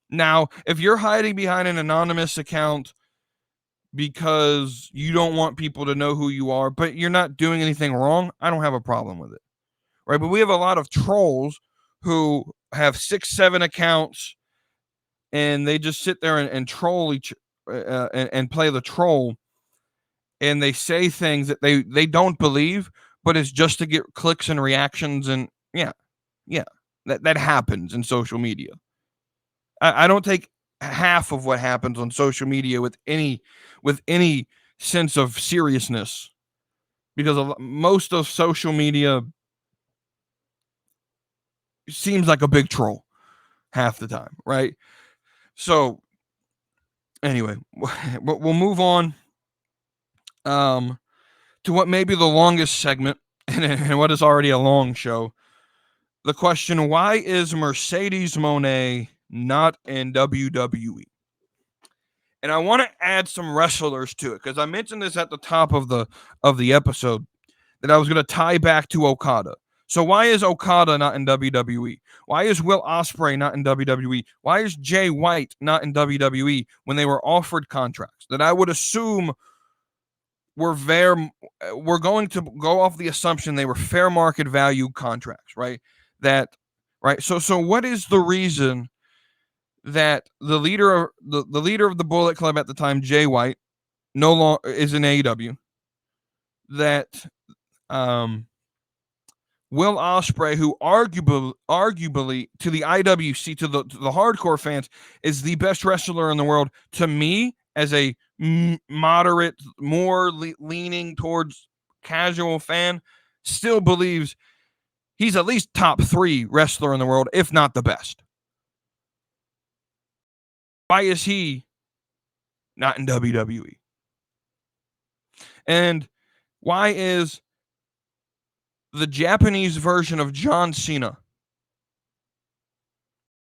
Now, if you're hiding behind an anonymous account because you don't want people to know who you are, but you're not doing anything wrong, I don't have a problem with it. Right? But we have a lot of trolls who have 6, 7 accounts, and they just sit there and troll and play the troll, and they say things that they don't believe, but it's just to get clicks and reactions and Yeah. That happens in social media. I don't take half of what happens on social media with any sense of seriousness, because most of social media seems like a big troll half the time, right? So anyway, we'll move on to what may be the longest segment and what is already a long show. The question: why is Mercedes Moné not in WWE? And I want to add some wrestlers to it, because I mentioned this at the top of the episode, that I was going to tie back to Okada. So why is Okada not in WWE? Why is Will Ospreay not in WWE? Why is Jay White not in WWE when they were offered contracts that I would assume we're going to go off the assumption they were fair market value contracts, right? So what is the reason that the leader of the Bullet Club at the time, Jay White, no longer is in AEW? That Will Ospreay, who arguably to the IWC, to the hardcore fans, is the best wrestler in the world. To me, as a moderate, more leaning towards casual fan, still believes he's at least top 3 wrestler in the world, if not the best. Why is he not in WWE? And why is the Japanese version of John Cena,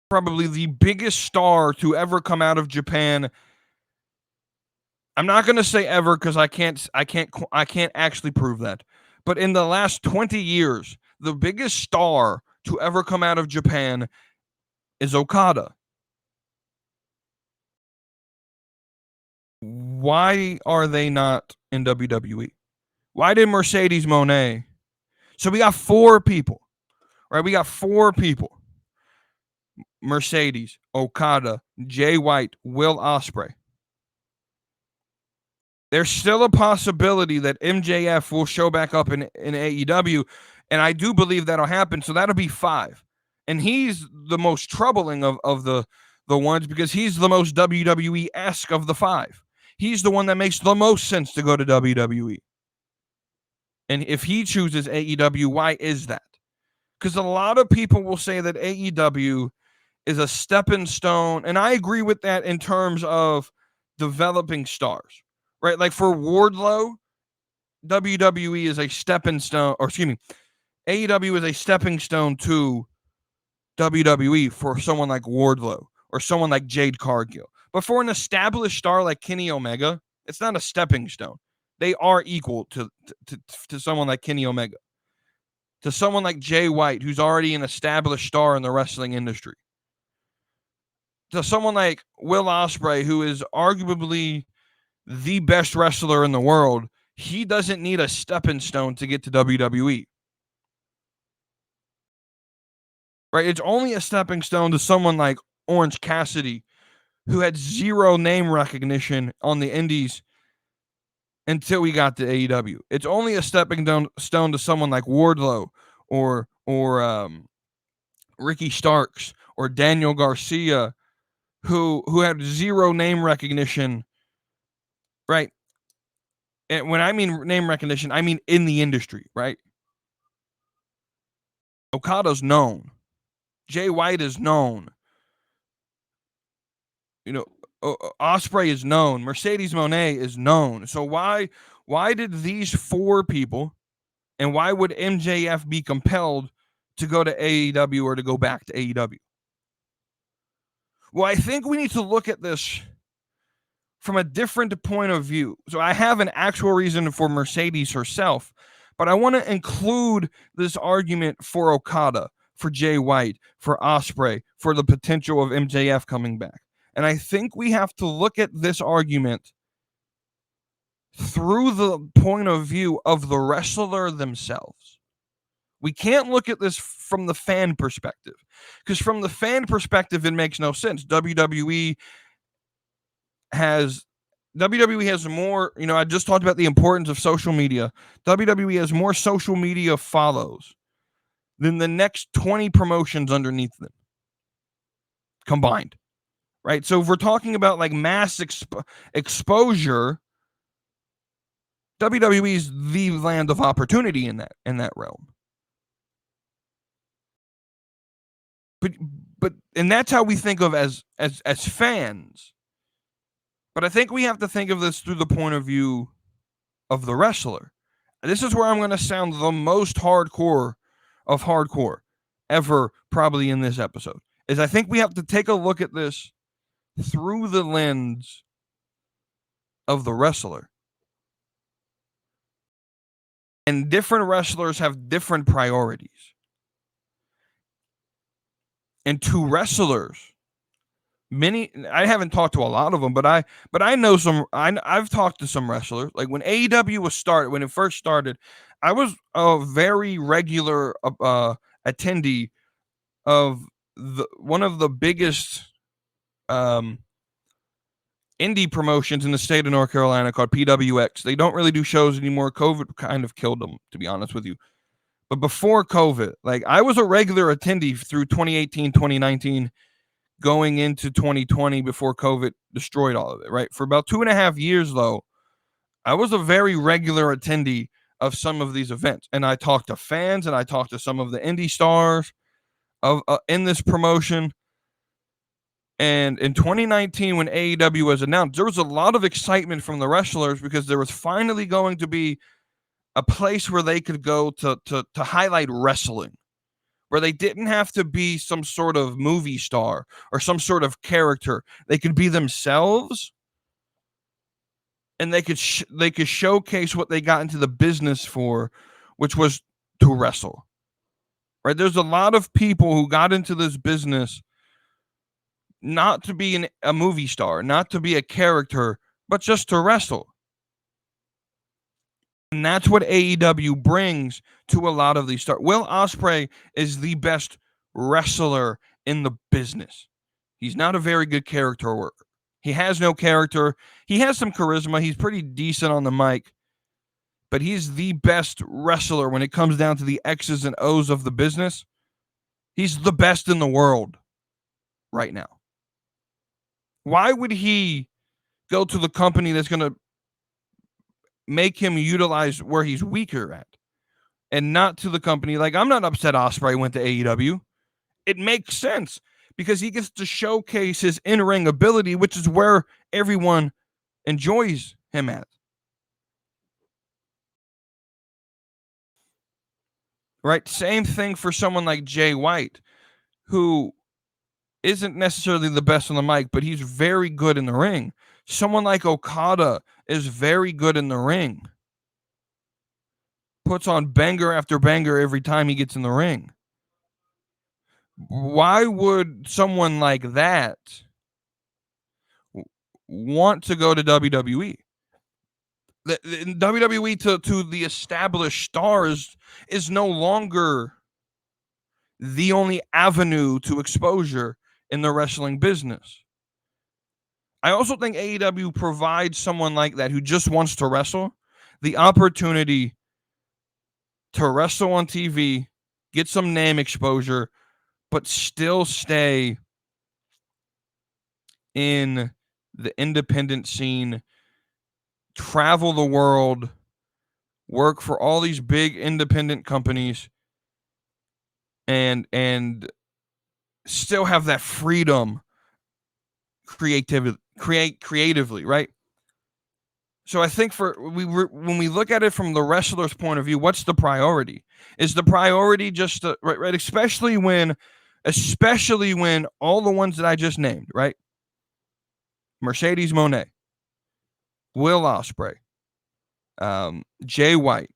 probably the biggest star to ever come out of Japan? I'm not going to say ever, because I can't actually prove that. But in the last 20 years, the biggest star to ever come out of Japan is Okada. Why are they not in WWE? Why did Mercedes Moné? So we got 4 people, right? We got 4 people: Mercedes, Okada, Jay White, Will Ospreay. There's still a possibility that MJF will show back up in AEW, and I do believe that'll happen. So that'll be 5. And he's the most troubling of the ones, because he's the most WWE-esque of the 5. He's the one that makes the most sense to go to WWE. And if he chooses AEW, why is that? Because a lot of people will say that AEW is a stepping stone, and I agree with that in terms of developing stars, right? Like for Wardlow, WWE is a stepping stone, or excuse me, AEW is a stepping stone to WWE for someone like Wardlow or someone like Jade Cargill. But for an established star like Kenny Omega, it's not a stepping stone. They are equal to someone like Kenny Omega, to someone like Jay White, who's already an established star in the wrestling industry, to someone like Will Ospreay, who is arguably the best wrestler in the world. He doesn't need a stepping stone to get to WWE. Right? It's only a stepping stone to someone like Orange Cassidy, who had 0 name recognition on the indies until we got to AEW. It's only a stepping stone to someone like Wardlow or Ricky Starks or Daniel Garcia, who had 0 name recognition, right? And when I mean name recognition, I mean in the industry, right? Okada's known. Jay White is known. You know, Ospreay is known. Mercedes Moné is known. So why did these 4 people, and why would MJF be compelled to go to AEW or to go back to AEW? Well, I think we need to look at this from a different point of view. So I have an actual reason for Mercedes herself, but I want to include this argument for Okada, for Jay White, for Ospreay, for the potential of MJF coming back. And I think we have to look at this argument through the point of view of the wrestler themselves. We can't look at this from the fan perspective, because from the fan perspective, it makes no sense. WWE has more, I just talked about the importance of social media. WWE has more social media follows than the next 20 promotions underneath them combined, right? So if we're talking about like mass exposure, WWE is the land of opportunity in that realm. But and that's how we think of as fans. But I think we have to think of this through the point of view of the wrestler. This is where I'm going to sound the most hardcore of hardcore ever, probably in this episode. Is I think we have to take a look at this through the lens of the wrestler. And different wrestlers have different priorities. And to wrestlers, many, I haven't talked to a lot of them, but I know some. I've talked to some wrestlers. Like when AEW when it first started, I was a very regular attendee of one of the biggest indie promotions in the state of North Carolina called PWX. They don't really do shows anymore. COVID kind of killed them, to be honest with you. But before COVID, like I was a regular attendee through 2018, 2019, going into 2020 before COVID destroyed all of it, right? For about 2.5 years, though, I was a very regular attendee of some of these events. And I talked to fans and I talked to some of the indie stars of in this promotion. And in 2019, when AEW was announced, there was a lot of excitement from the wrestlers because there was finally going to be a place where they could go to highlight wrestling, where they didn't have to be some sort of movie star or some sort of character. They could be themselves, and they could showcase what they got into the business for, which was to wrestle. Right? There's a lot of people who got into this business not to be a movie star, not to be a character, but just to wrestle. And that's what AEW brings to a lot of these stars. Will Ospreay is the best wrestler in the business. He's not a very good character worker. He has no character. He has some charisma. He's pretty decent on the mic. But he's the best wrestler when it comes down to the X's and O's of the business. He's the best in the world right now. Why would he go to the company that's going to make him utilize where he's weaker at, and not to the company? Like, I'm not upset Ospreay went to AEW. It makes sense because he gets to showcase his in-ring ability, which is where everyone enjoys him at. Right? Same thing for someone like Jay White, who isn't necessarily the best on the mic, but he's very good in the ring. Someone like Okada is very good in the ring. Puts on banger after banger every time he gets in the ring. Why would someone like that want to go to WWE? The WWE to the established stars is no longer the only avenue to exposure in the wrestling business. I also think AEW provides someone like that who just wants to wrestle the opportunity to wrestle on TV, get some name exposure, but still stay in the independent scene, travel the world, work for all these big independent companies, and still have that freedom creatively, right? So I think when we look at it from the wrestler's point of view, what's the priority? Is the priority just to, right? Especially when all the ones that I just named, right? Mercedes Moné, Will Ospreay, Jay White,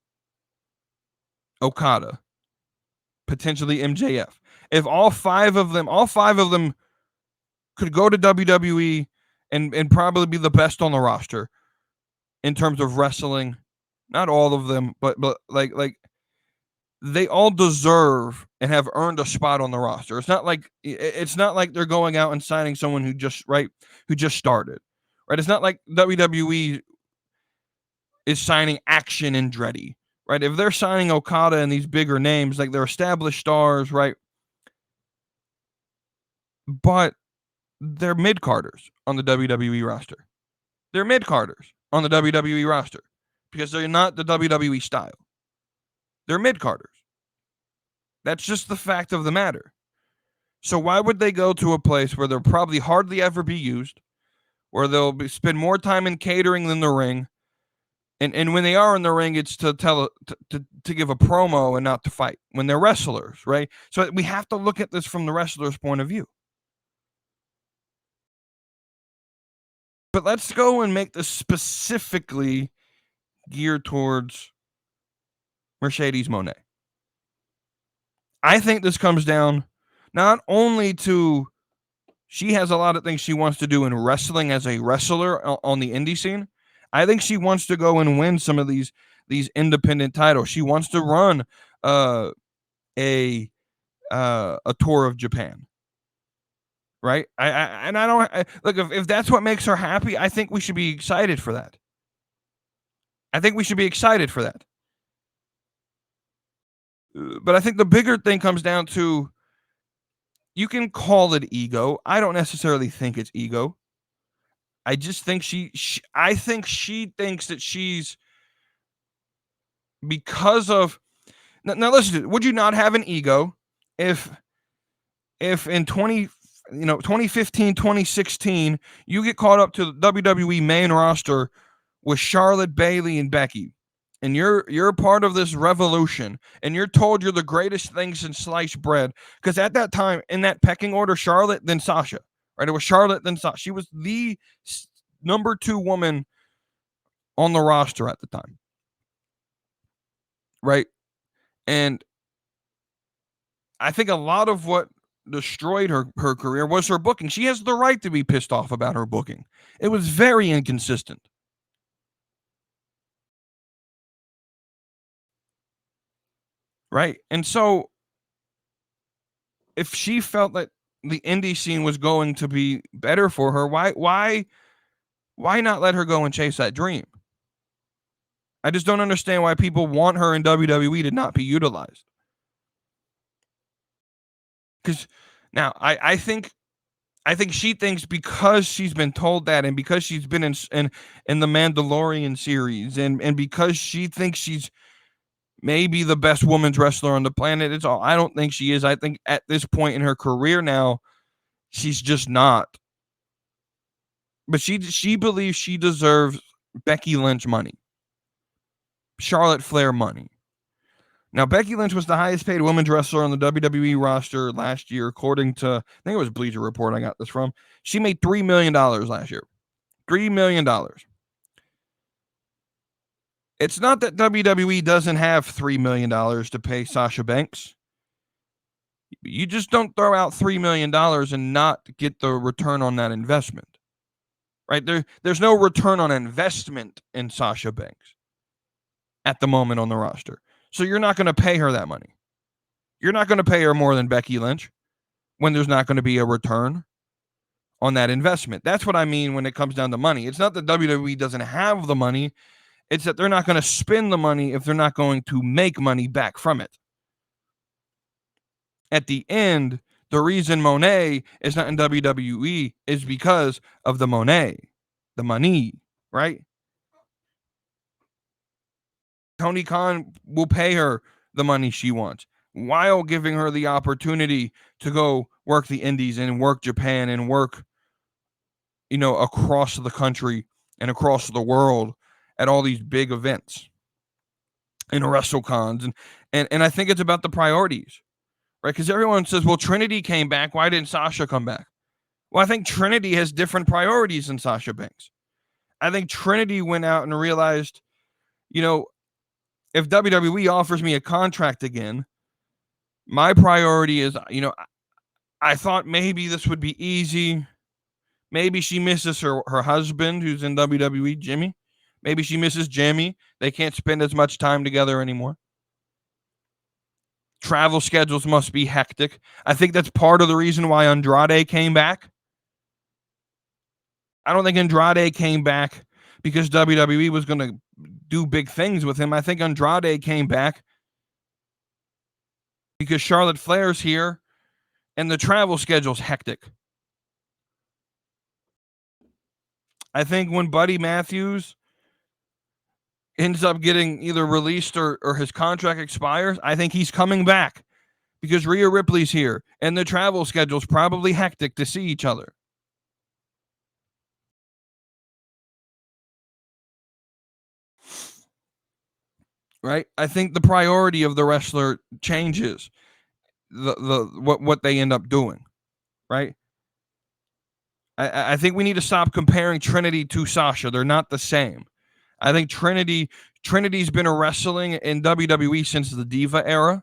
Okada, potentially MJF. If all five of them could go to WWE and probably be the best on the roster in terms of wrestling, not all of them, but like they all deserve and have earned a spot on the roster. It's not like they're going out and signing someone who just started, right? It's not like WWE is signing Action Andretti, right? If they're signing Okada and these bigger names, like they're established stars, right? But they're mid-carders on the WWE roster. They're mid-carders on the WWE roster because they're not the WWE style. They're mid-carders. That's just the fact of the matter. So why would they go to a place where they'll probably hardly ever be used, where they'll spend more time in catering than the ring, and when they are in the ring, it's to give a promo and not to fight when they're wrestlers, right? So we have to look at this from the wrestler's point of view. But let's go and make this specifically geared towards Mercedes Moné. I think this comes down not only to she has a lot of things she wants to do in wrestling as a wrestler on the indie scene. I think she wants to go and win some of these independent titles. She wants to run a tour of Japan. Right? Look, if that's what makes her happy, I think we should be excited for that. But I think the bigger thing comes down to, you can call it ego. I don't necessarily think it's ego. I just think I think she thinks that she's, because of, now listen, would you not have an ego if in 2015, 2016, you get caught up to the WWE main roster with Charlotte, Bayley, and Becky, and you're a part of this revolution, and you're told you're the greatest thing since sliced bread, because at that time, in that pecking order, Charlotte, then Sasha, right? It was Charlotte, then Sasha. She was the number 2 woman on the roster at the time, right? And I think a lot of what destroyed her career was her booking. She has the right to be pissed off about her booking. It was very inconsistent. Right? And so if she felt that the indie scene was going to be better for her, why not let her go and chase that dream? I just don't understand why people want her in WWE to not be utilized. Because now I think she thinks, because she's been told that, and because she's been in the Mandalorian series, and because she thinks she's maybe the best women's wrestler on the planet, it's all. I don't think she is. I think at this point in her career now, she's just not. But she believes she deserves Becky Lynch money, Charlotte Flair money. Now, Becky Lynch was the highest paid women's wrestler on the WWE roster last year, according to, I think it was Bleacher Report I got this from. She made $3 million last year. $3 million. It's not that WWE doesn't have $3 million to pay Sasha Banks. You just don't throw out $3 million and not get the return on that investment. Right? There's no return on investment in Sasha Banks at the moment on the roster. So you're not going to pay her that money. You're not going to pay her more than Becky Lynch when there's not going to be a return on that investment. That's what I mean when it comes down to money. It's not that WWE doesn't have the money. It's that they're not going to spend the money if they're not going to make money back from it. At the end, the reason Moné is not in WWE is because of the Moné, the money, right? Tony Khan will pay her the money she wants while giving her the opportunity to go work the indies and work Japan and work, across the country and across the world at all these big events and WrestleCons. And I think it's about the priorities, right? Because everyone says, well, Trinity came back. Why didn't Sasha come back? Well, I think Trinity has different priorities than Sasha Banks. I think Trinity went out and realized, if WWE offers me a contract again, my priority is, I thought maybe this would be easy. Maybe she misses her husband who's in WWE, Jimmy. Maybe she misses Jimmy. They can't spend as much time together anymore. Travel schedules must be hectic. I think that's part of the reason why Andrade came back. I don't think Andrade came back because WWE was going to do big things with him. I think Andrade came back because Charlotte Flair's here and the travel schedule's hectic. I think when Buddy Matthews ends up getting either released or his contract expires, I think he's coming back because Rhea Ripley's here and the travel schedule's probably hectic to see each other. Right? I think the priority of the wrestler changes what they end up doing. Right? I think we need to stop comparing Trinity to Sasha. They're not the same. I think Trinity's been wrestling in WWE since the Diva era.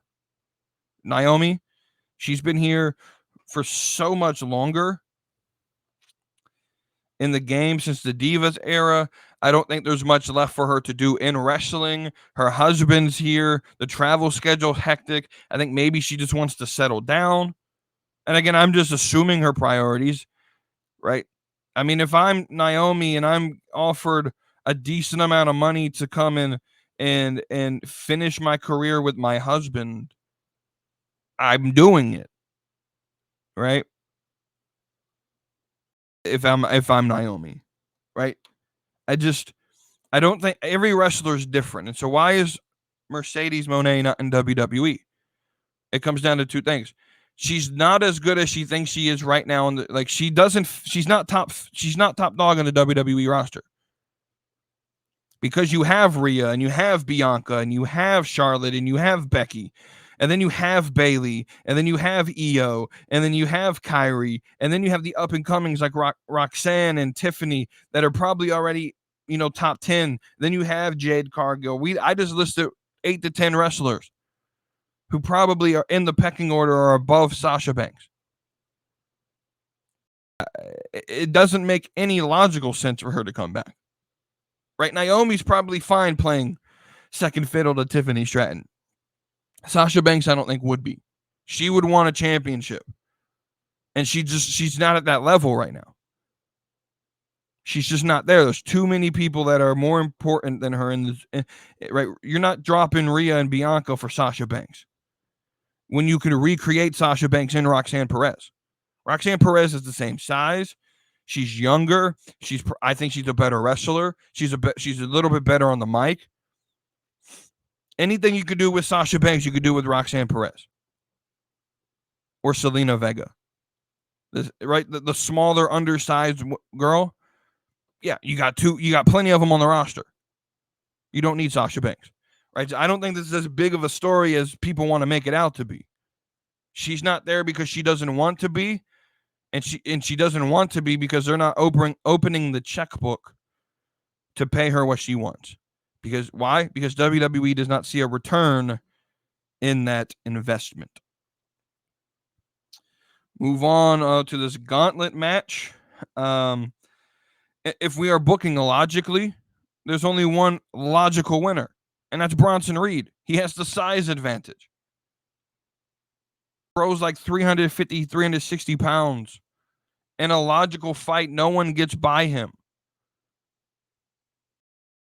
Naomi, she's been here for so much longer in the game since the Divas era. I don't think there's much left for her to do in wrestling. Her husband's here. The travel schedule's hectic. I think maybe she just wants to settle down. And again, I'm just assuming her priorities, right? I mean, if I'm Naomi and I'm offered a decent amount of money to come in and finish my career with my husband, I'm doing it, right? If I'm Naomi, right? I don't think every wrestler is different. And so why is Mercedes Moné not in WWE? It comes down to two things. She's not as good as she thinks she is right now. She's not top dog on the WWE roster. Because you have Rhea and you have Bianca and you have Charlotte and you have Becky and then you have Bayley and then you have Io and then you have Kyrie and then you have the up and comings like Roxanne and Tiffany that are probably already, top 10. Then you have Jade Cargill. I just listed 8 to 10 wrestlers who probably are in the pecking order or above Sasha Banks. It doesn't make any logical sense for her to come back. Right? Naomi's probably fine playing second fiddle to Tiffany Stratton. Sasha Banks, I don't think would be. She would want a championship. And she's not at that level right now. She's just not there. There's too many people that are more important than her right? You're not dropping Rhea and Bianca for Sasha Banks when you can recreate Sasha Banks and Roxanne Perez. Roxanne Perez is the same size. She's younger. I think she's a better wrestler. She's a little bit better on the mic. Anything you could do with Sasha Banks, you could do with Roxanne Perez or Selena Vega. Right, the smaller, undersized girl. Yeah, you got plenty of them on the roster. You don't need Sasha Banks, right? I don't think this is as big of a story as people want to make it out to be. She's not there because she doesn't want to be. And she doesn't want to be because they're not opening the checkbook to pay her what she wants. Because why? Because WWE does not see a return in that investment. Move on to this Gauntlet match. If we are booking logically, there's only one logical winner, and that's Bronson Reed. He has the size advantage. Bro's like 350, 360 pounds. In a logical fight, no one gets by him.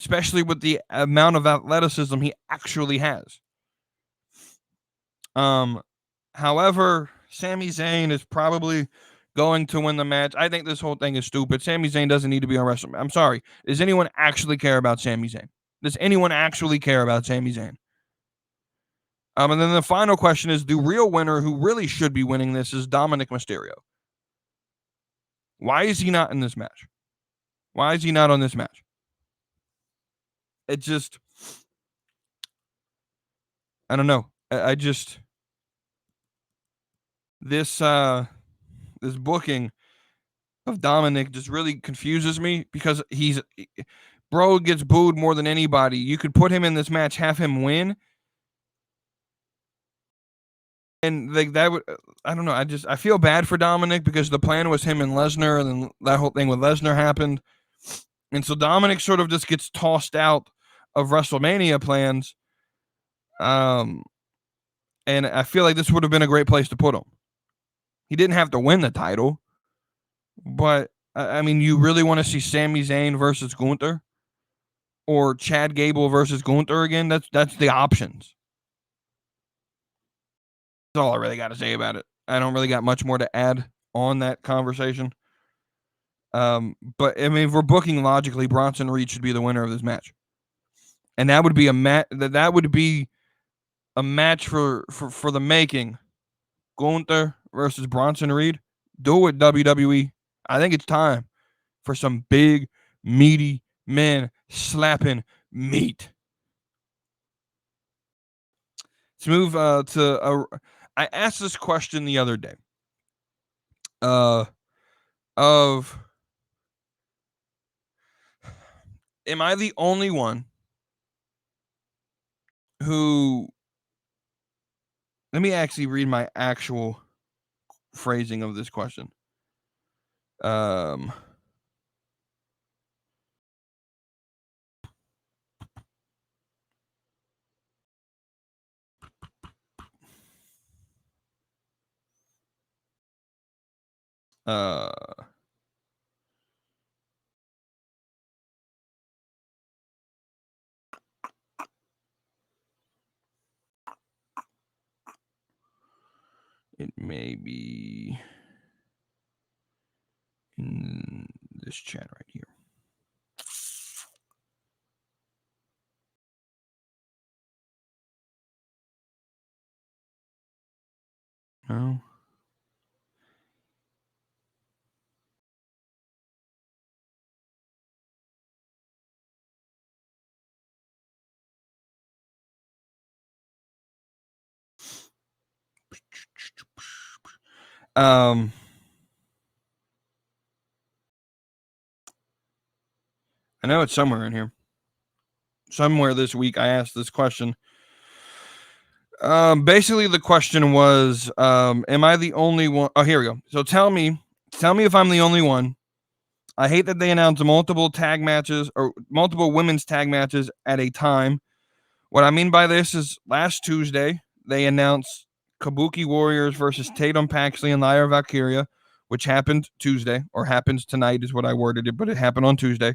Especially with the amount of athleticism he actually has. However, Sami Zayn is probably going to win the match. I think this whole thing is stupid. Sami Zayn doesn't need to be on WrestleMania. I'm sorry. Does anyone actually care about Sami Zayn? Does anyone actually care about Sami Zayn? And then the final question is, the real winner who really should be winning this is Dominic Mysterio. Why is he not in this match? Why is he not on this match? It just, I don't know. This booking of Dominic just really confuses me because bro gets booed more than anybody. You could put him in this match, have him win. And that would, I don't know. I feel bad for Dominic because the plan was him and Lesnar, and then that whole thing with Lesnar happened. And so Dominic sort of just gets tossed out of WrestleMania plans. And I feel like this would have been a great place to put him. He didn't have to win the title, but I mean, you really want to see Sami Zayn versus Gunther? or Chad Gable versus Gunther again. That's the options. That's all I really got to say about it. I don't really got much more to add on that conversation. But I mean, if we're booking logically, Bronson Reed should be the winner of this match, and that would be a match. That would be a match for the making. Gunther versus Bronson Reed. Do it, WWE. I think it's time for some big, meaty men slapping meat. Let's move I asked this question the other day. Of am I the only one who? Let me actually read my actual phrasing of this question. It may be in this chat right here. No. I know it's somewhere in here. Somewhere this week I asked this question. Basically the question was, am I the only one? Oh, here we go. So tell me if I'm the only one. I hate that they announced multiple tag matches or multiple women's tag matches at a time. What I mean by this is last Tuesday, they announced Kabuki Warriors versus Tatum Paxley and Lyra Valkyria, which happened Tuesday, or happens tonight is what I worded it, but it happened on Tuesday.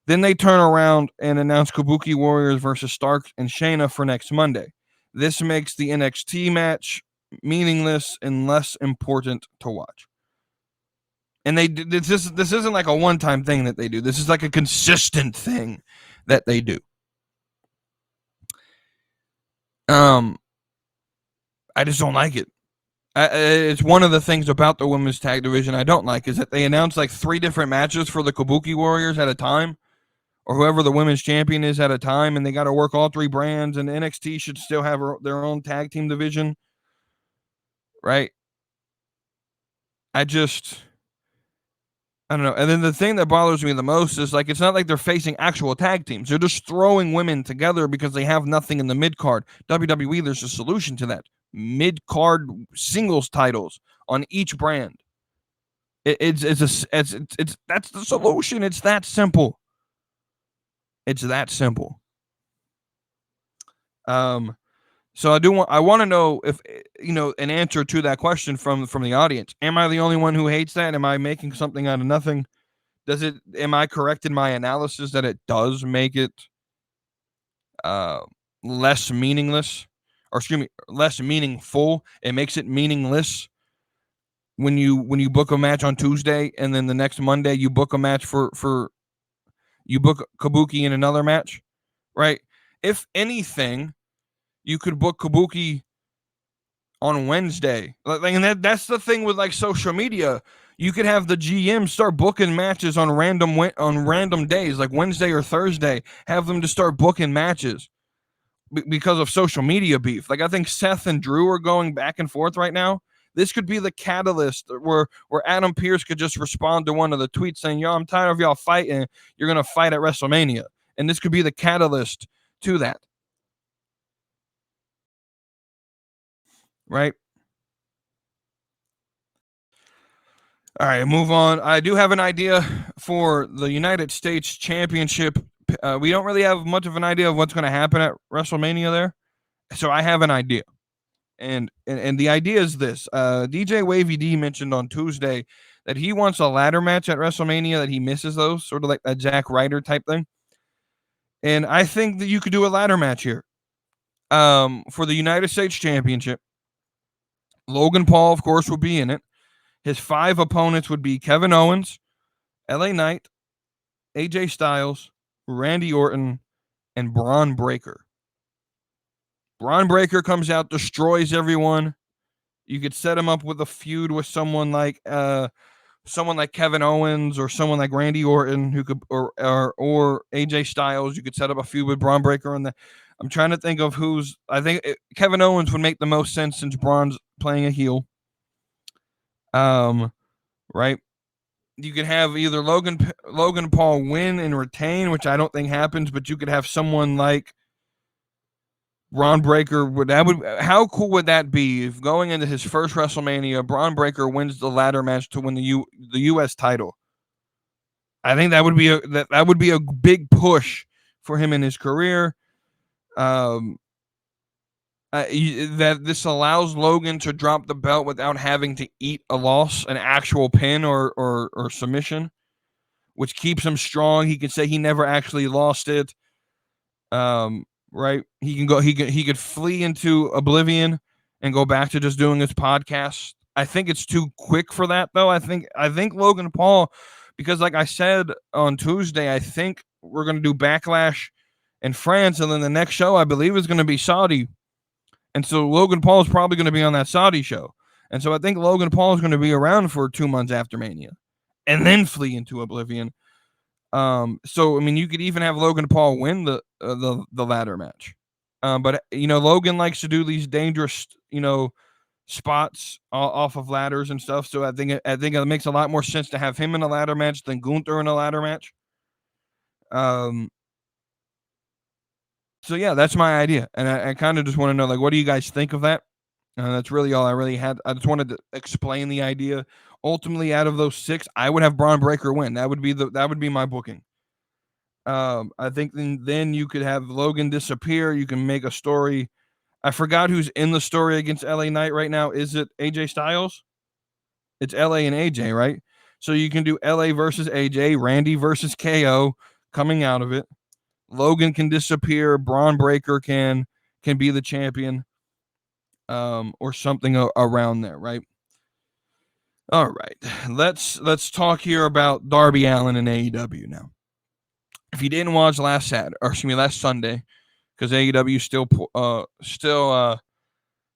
Then they turn around and announce Kabuki Warriors versus Stark and Shayna for next Monday. This makes the NXT match meaningless and less important to watch. And this isn't like a one-time thing that they do. This is like a consistent thing that they do. I just don't like it. It's one of the things about the women's tag division I don't like is that they announce like 3 different matches for the Kabuki Warriors at a time, or whoever the women's champion is at a time, and they got to work all 3 brands, and NXT should still have their own tag team division, right? I don't know. And then the thing that bothers me the most is like it's not like they're facing actual tag teams. They're just throwing women together because they have nothing in the mid-card. WWE, there's a solution to that. Mid-card singles titles on each brand. It's that's the solution. It's that simple. It's that simple. So I want to know if an answer to that question from the audience. Am I the only one who hates that? Am I making something out of nothing? Am I correct in my analysis that it does make it less meaningless, or excuse me, less meaningful? It makes it meaningless when you book a match on Tuesday and then the next Monday you book a match for you book Kabuki in another match, right? If anything, you could book Kabuki on Wednesday. And that's the thing with like social media. You could have the GM start booking matches on random days, like Wednesday or Thursday. Have them to start booking matches because of social media beef. Like I think Seth and Drew are going back and forth right now. This could be the catalyst where Adam Pearce could just respond to one of the tweets saying, "Yo, I'm tired of y'all fighting. You're gonna fight at WrestleMania," and this could be the catalyst to that. Right? All right, move on. I do have an idea for the United States Championship. We don't really have much of an idea of what's going to happen at WrestleMania there. So I have an idea. And the idea is this. DJ Wavy D mentioned on Tuesday that he wants a ladder match at WrestleMania, that he misses those, sort of like that Zack Ryder type thing. And I think that you could do a ladder match here. For the United States Championship, Logan Paul, of course, will be in it. His 5 opponents would be Kevin Owens, LA Knight, AJ Styles, Randy Orton, and Braun Breaker. Braun Breaker comes out, destroys everyone. You could set him up with a feud with someone like Kevin Owens or someone like Randy Orton, who could or AJ Styles. You could set up a feud with Braun Breaker on the. I'm trying to think of who's. I think Kevin Owens would make the most sense since Braun's playing a heel. Right. You could have either Logan Paul win and retain, which I don't think happens, but you could have someone like Braun Breaker. How cool would that be if going into his first WrestleMania, Braun Breaker wins the ladder match to win the U.S. title? I think that would be that would be a big push for him in his career. That this allows Logan to drop the belt without having to eat a loss, an actual pin or submission, which keeps him strong. He can say he never actually lost it. Right? He could flee into oblivion and go back to just doing his podcast. I think it's too quick for that, though. I think Logan Paul, because like I said on Tuesday, I think we're going to do Backlash in France, and then the next show I believe is going to be Saudi. And so Logan Paul is probably going to be on that Saudi show. And so I think Logan Paul is going to be around for 2 months after Mania and then flee into oblivion. So, I mean, you could even have Logan Paul win the ladder match. But, Logan likes to do these dangerous, spots off of ladders and stuff. So I think it makes a lot more sense to have him in a ladder match than Gunther in a ladder match. So yeah, that's my idea, and I kind of just want to know, like, what do you guys think of that? That's really all I really had. I just wanted to explain the idea. Ultimately, out of those 6, I would have Braun Breaker win. That would be my booking. I think then you could have Logan disappear. You can make a story. I forgot who's in the story against LA Knight right now. Is it AJ Styles? It's LA and AJ, right? So you can do LA versus AJ, Randy versus KO coming out of it. Logan can disappear. Braun Breaker can be the champion, or something around there, right? All right, let's talk here about Darby Allin and AEW now. If you didn't watch last Sunday, because AEW still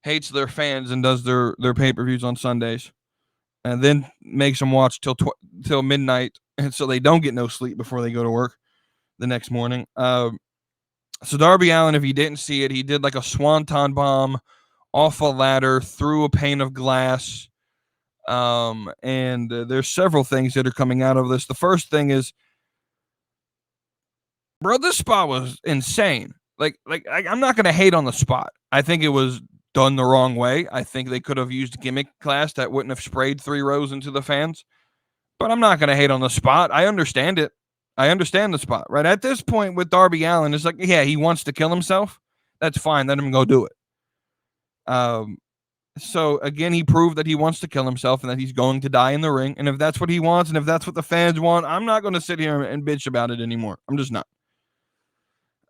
hates their fans and does their pay-per-views on Sundays, and then makes them watch till midnight, and so they don't get no sleep before they go to work the next morning. So Darby Allin, if you didn't see it, he did like a swanton bomb off a ladder through a pane of glass. And there's several things that are coming out of this. The first thing is, bro, this spot was insane. I'm not going to hate on the spot. I think it was done the wrong way. I think they could have used gimmick glass that wouldn't have sprayed 3 rows into the fans. But I'm not going to hate on the spot. I understand it. I understand the spot, right? At this point with Darby Allin, it's like, yeah, he wants to kill himself. That's fine. Let him go do it. So again, he proved that he wants to kill himself and that he's going to die in the ring. And if that's what he wants, and if that's what the fans want, I'm not going to sit here and bitch about it anymore. I'm just not.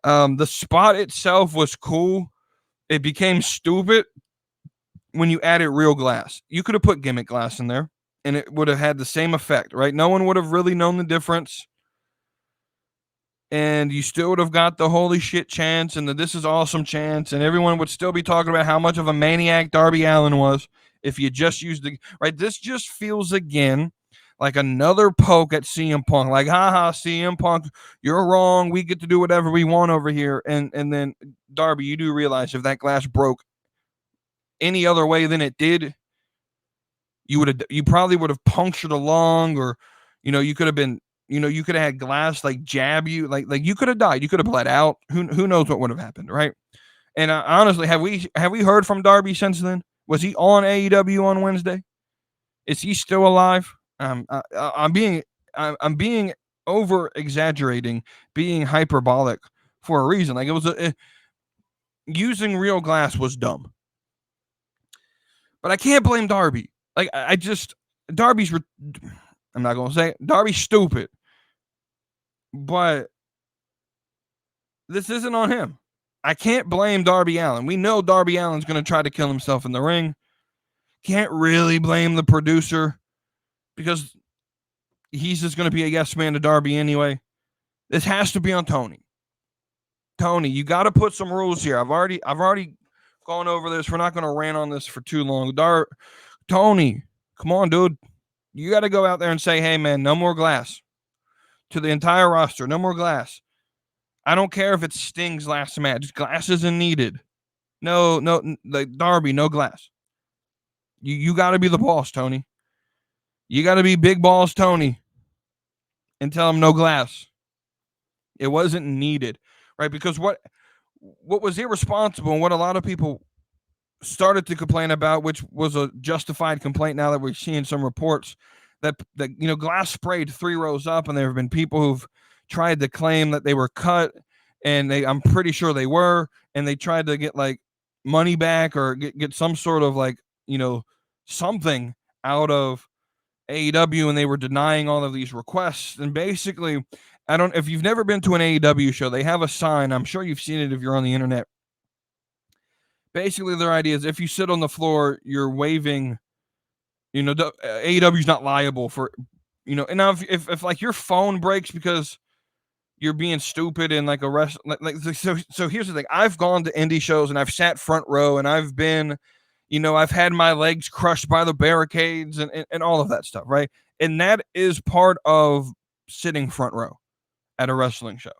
The spot itself was cool. It became stupid when you added real glass. You could have put gimmick glass in there and it would have had the same effect, right? No one would have really known the difference. And you still would have got the holy shit chance and the this is awesome chance, and everyone would still be talking about how much of a maniac Darby Allin was if you just used the right. This just feels again like another poke at CM Punk, like, haha, CM Punk, you're wrong. We get to do whatever we want over here. And then Darby, you do realize if that glass broke any other way than it did, you probably would have punctured a lung, or you could have been. You could have had glass like jab you, like you could have died. You could have bled out. Who knows what would have happened, right? And honestly, have we heard from Darby since then? Was he on AEW on Wednesday? Is he still alive? I'm being over exaggerating, being hyperbolic for a reason. Like, it was using real glass was dumb, but I can't blame Darby. Like, Darby's. I'm not going to say it. Darby's stupid. But This isn't on him. I can't blame Darby Allin. We know Darby Allin's going to try to kill himself in the ring. Can't really blame the producer because he's just going to be a yes man to Darby anyway. This has to be on Tony. Tony, you got to put some rules here. I've already gone over this. We're not going to rant on this for too long. Tony, come on, dude. You got to go out there and say, hey, man, no more glass. To the entire roster, no more glass. I don't care if it's Sting's last match. Glass isn't needed. No, like Darby, no glass. You got to be the boss, Tony. You got to be big balls, Tony, and tell him no glass. It wasn't needed, right? Because what was irresponsible and what a lot of people started to complain about, which was a justified complaint now that we're seeing some reports that glass sprayed 3 rows up, and there have been people who've tried to claim that they were cut, and I'm pretty sure they were, and they tried to get like money back or get some sort of like, something out of AEW, and they were denying all of these requests. And basically, if you've never been to an AEW show, they have a sign. I'm sure you've seen it if you're on the internet. Basically, their idea is if you sit on the floor, you're waving, AEW is not liable for, and now if like your phone breaks because you're being stupid and like a rest, so here's the thing. I've gone to indie shows and I've sat front row and I've been, I've had my legs crushed by the barricades and all of that stuff, right? And that is part of sitting front row at a wrestling show.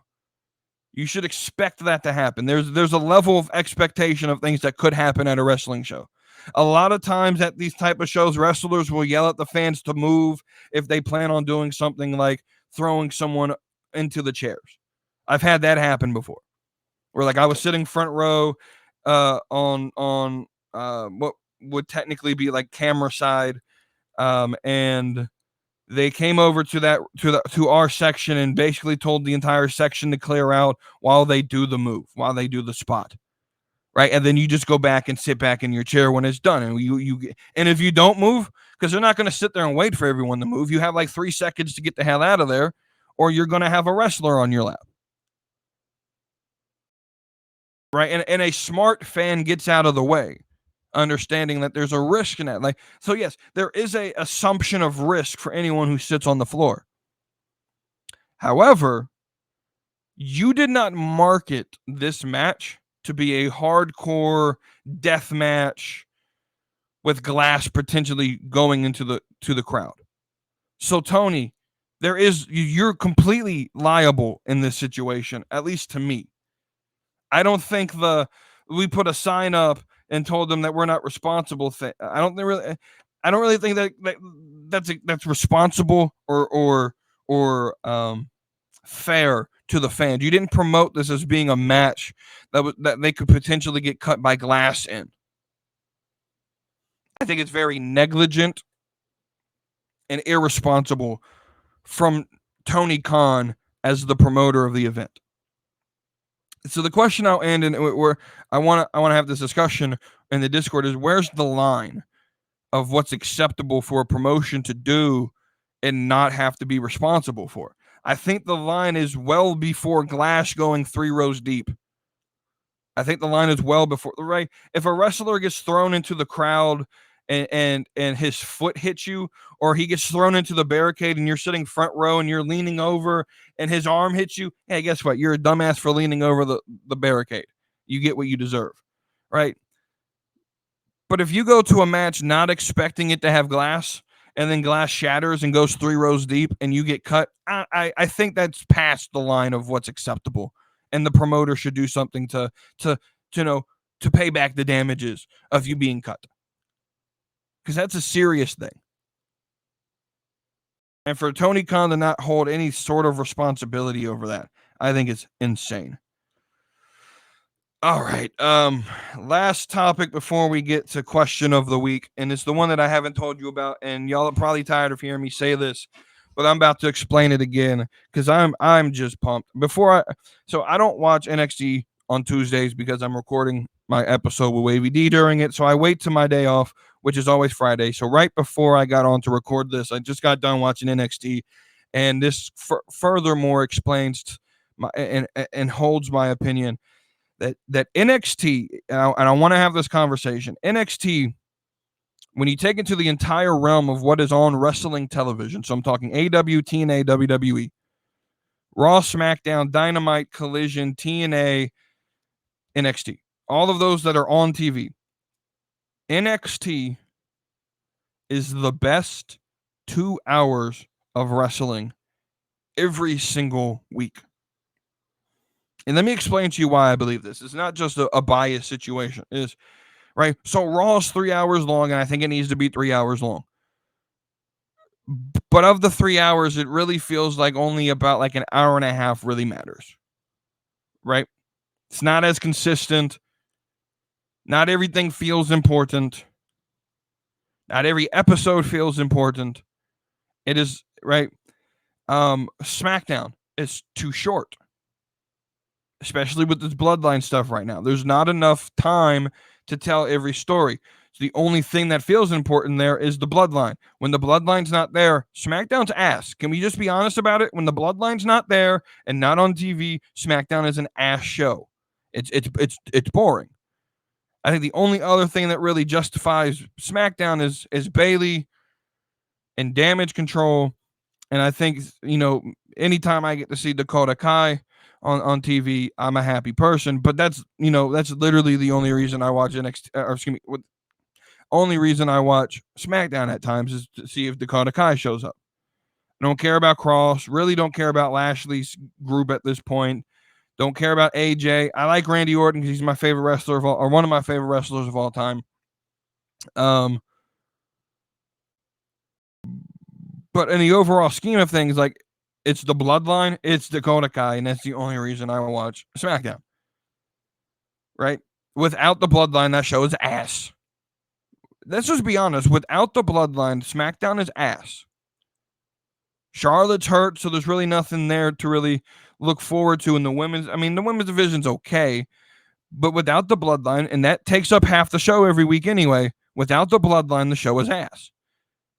You should expect that to happen. There's a level of expectation of things that could happen at a wrestling show. A lot of times at these type of shows, wrestlers will yell at the fans to move if they plan on doing something like throwing someone into the chairs. I've had that happen before. Where like I was sitting front row on what would technically be like camera side, and they came over to our section and basically told the entire section to clear out while they do the move, while they do the spot, right? And then you just go back and sit back in your chair when it's done, and and if you don't move, because they're not going to sit there and wait for everyone to move, you have like 3 seconds to get the hell out of there, or you're going to have a wrestler on your lap, right? And a smart fan gets out of the way, understanding that there's a risk in that. Like, so yes, there is a assumption of risk for anyone who sits on the floor. However, you did not market this match to be a hardcore death match with glass potentially going into the crowd. So Tony, you're completely liable in this situation, at least to me. I don't think we put a sign up and told them that we're not responsible. I don't really think that's responsible or fair to the fans. You didn't promote this as being a match that they could potentially get cut by glass in. I think it's very negligent and irresponsible from Tony Khan as the promoter of the event. So the question I'll end and where I want to have this discussion in the Discord is, where's the line of what's acceptable for a promotion to do and not have to be responsible for? I think the line is well before glass going 3 rows deep. I think the line is well before, right? If a wrestler gets thrown into the crowd and his foot hits you, or he gets thrown into the barricade and you're sitting front row and you're leaning over and his arm hits you, hey, guess what? You're a dumbass for leaning over the barricade. You get what you deserve, right? But if you go to a match not expecting it to have glass, and then glass shatters and goes 3 rows deep and you get cut, I think that's past the line of what's acceptable. And the promoter should do something to pay back the damages of you being cut. Because that's a serious thing. And for Tony Khan to not hold any sort of responsibility over that, I think it's insane. All right. Last topic before we get to question of the week, and it's the one that I haven't told you about, and y'all are probably tired of hearing me say this, but I'm about to explain it again because I'm just pumped. So I don't watch NXT on Tuesdays because I'm recording my episode with Wavy D during it. So I wait till my day off, which is always Friday. So right before I got on to record this, I just got done watching NXT, and this furthermore explains and holds my opinion that NXT, and I want to have this conversation. NXT, when you take it to the entire realm of what is on wrestling television, so I'm talking AEW, TNA, WWE, Raw, SmackDown, Dynamite, Collision, TNA, NXT, all of those that are on TV, NXT is the best 2 hours of wrestling every single week. And let me explain to you why I believe this. It's not just a biased situation. Is right. So Raw is 3 hours long, and I think it needs to be 3 hours long. But of the 3 hours, it really feels like only about like an hour and a half really matters. Right? It's not as consistent. Not everything feels important. Not every episode feels important. It is right. SmackDown is too short, especially with this bloodline stuff right now. There's not enough time to tell every story. So the only thing that feels important there is the bloodline. When the bloodline's not there, SmackDown's ass. Can we just be honest about it? When the bloodline's not there and not on TV, SmackDown is an ass show. It's boring. I think the only other thing that really justifies SmackDown is Bayley and Damage Control. And I think, anytime I get to see Dakota Kai on TV, I'm a happy person. But that's literally the only reason I watch only reason I watch SmackDown at times is to see if Dakota Kai shows up. I don't care about Cross. Really don't care about Lashley's group at this point. Don't care about AJ. I like Randy Orton because he's my favorite wrestler or one of my favorite wrestlers of all time. But in the overall scheme of things, like, it's the bloodline, it's Dakota Kai, and that's the only reason I watch SmackDown. Right? Without the bloodline, that show is ass. Let's just be honest. Without the bloodline, SmackDown is ass. Charlotte's hurt, so there's really nothing there to really look forward to in the women's. I mean, the women's division's okay, but without the bloodline, and that takes up half the show every week anyway, without the bloodline, the show is ass.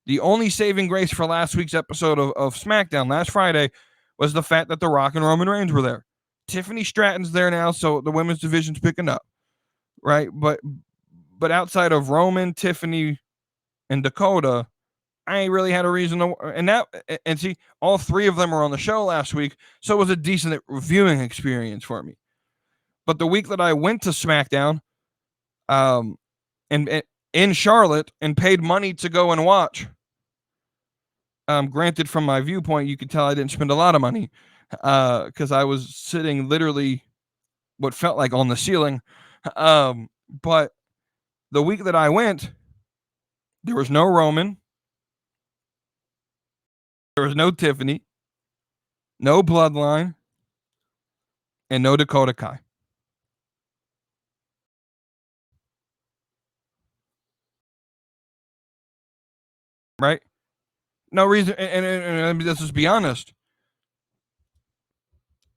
The only saving grace for last week's episode of SmackDown last Friday was the fact that The Rock and Roman Reigns were there. Tiffany Stratton's there now, so the women's division's picking up, right? But outside of Roman, Tiffany, and Dakota, I ain't really had a reason to. And see, all three of them were on the show last week, so it was a decent viewing experience for me. But the week that I went to SmackDown, and in Charlotte, and paid money to go and watch. Granted, from my viewpoint, you could tell I didn't spend a lot of money because I was sitting literally what felt like on the ceiling. But the week that I went, there was no Roman. There was no Tiffany, no Bloodline, and no Dakota Kai. Right? No reason, and let's just be honest.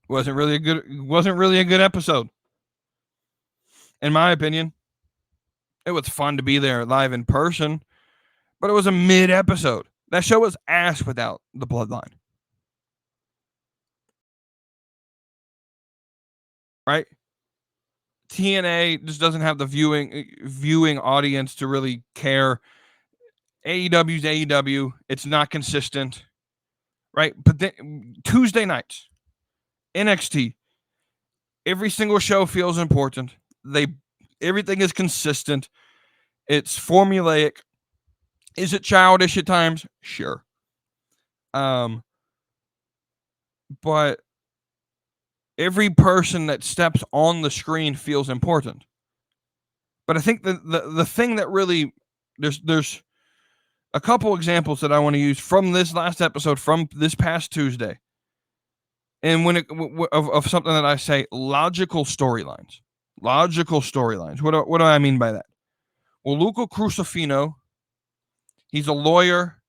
Wasn't really a good episode. In my opinion. It was fun to be there live in person, but it was a mid episode. That show was ass without the bloodline. Right? TNA just doesn't have the viewing audience to really care. AEW's AEW. It's not consistent. Right? But then Tuesday nights, NXT. Every single show feels important. Everything is consistent. It's formulaic. Is it childish at times? Sure. But every person that steps on the screen feels important. But I think the thing that really there's a couple examples that I want to use from this last episode from this past Tuesday. And when of something that I say, logical storylines. Logical storylines. What do I mean by that? Well, Luca Crucifino, he's a lawyer.